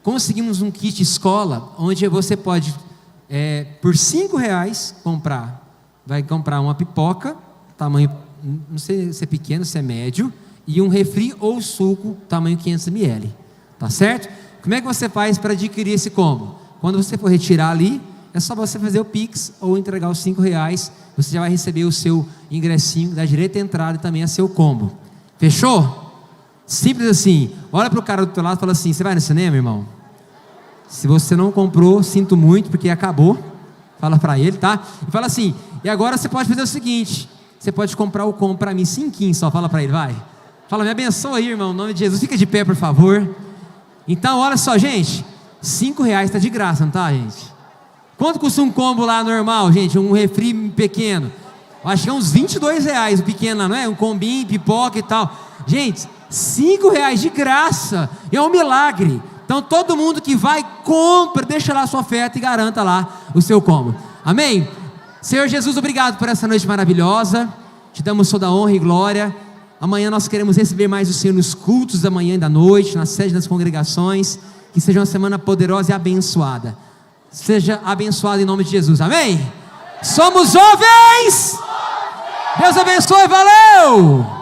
conseguimos um kit escola, onde você pode, por R$5, vai comprar uma pipoca, tamanho, não sei se é pequeno, se é médio, e um refri ou suco, tamanho 500 ml. Tá certo? Como é que você faz para adquirir esse combo? Quando você for retirar ali, é só você fazer o Pix ou entregar os R$5, você já vai receber o seu ingressinho da direita entrada e também a seu combo. Fechou? Simples assim. Olha para o cara do teu lado e fala assim: você vai no cinema, irmão? Se você não comprou, sinto muito, porque acabou. Fala para ele, tá? E fala assim: e agora você pode fazer o seguinte: você pode comprar o combo para mim, 5 só. Fala para ele, vai. Fala, me abençoa aí, irmão, em nome de Jesus. Fica de pé, por favor. Então, olha só, gente, R$5 está de graça, não tá, gente? Quanto custa um combo lá normal, gente? Um refri pequeno? Acho que é uns R$22 o pequeno lá, não é? Um combinho, pipoca e tal. Gente, R$5 de graça. É um milagre. Então todo mundo que vai, compra, deixa lá a sua oferta e garanta lá o seu combo. Amém? Senhor Jesus, obrigado por essa noite maravilhosa. Te damos toda a honra e glória. Amanhã nós queremos receber mais o Senhor nos cultos da manhã e da noite, na sede das congregações. Que seja uma semana poderosa e abençoada. Seja abençoado em nome de Jesus. Amém? Somos jovens! Deus abençoe, valeu!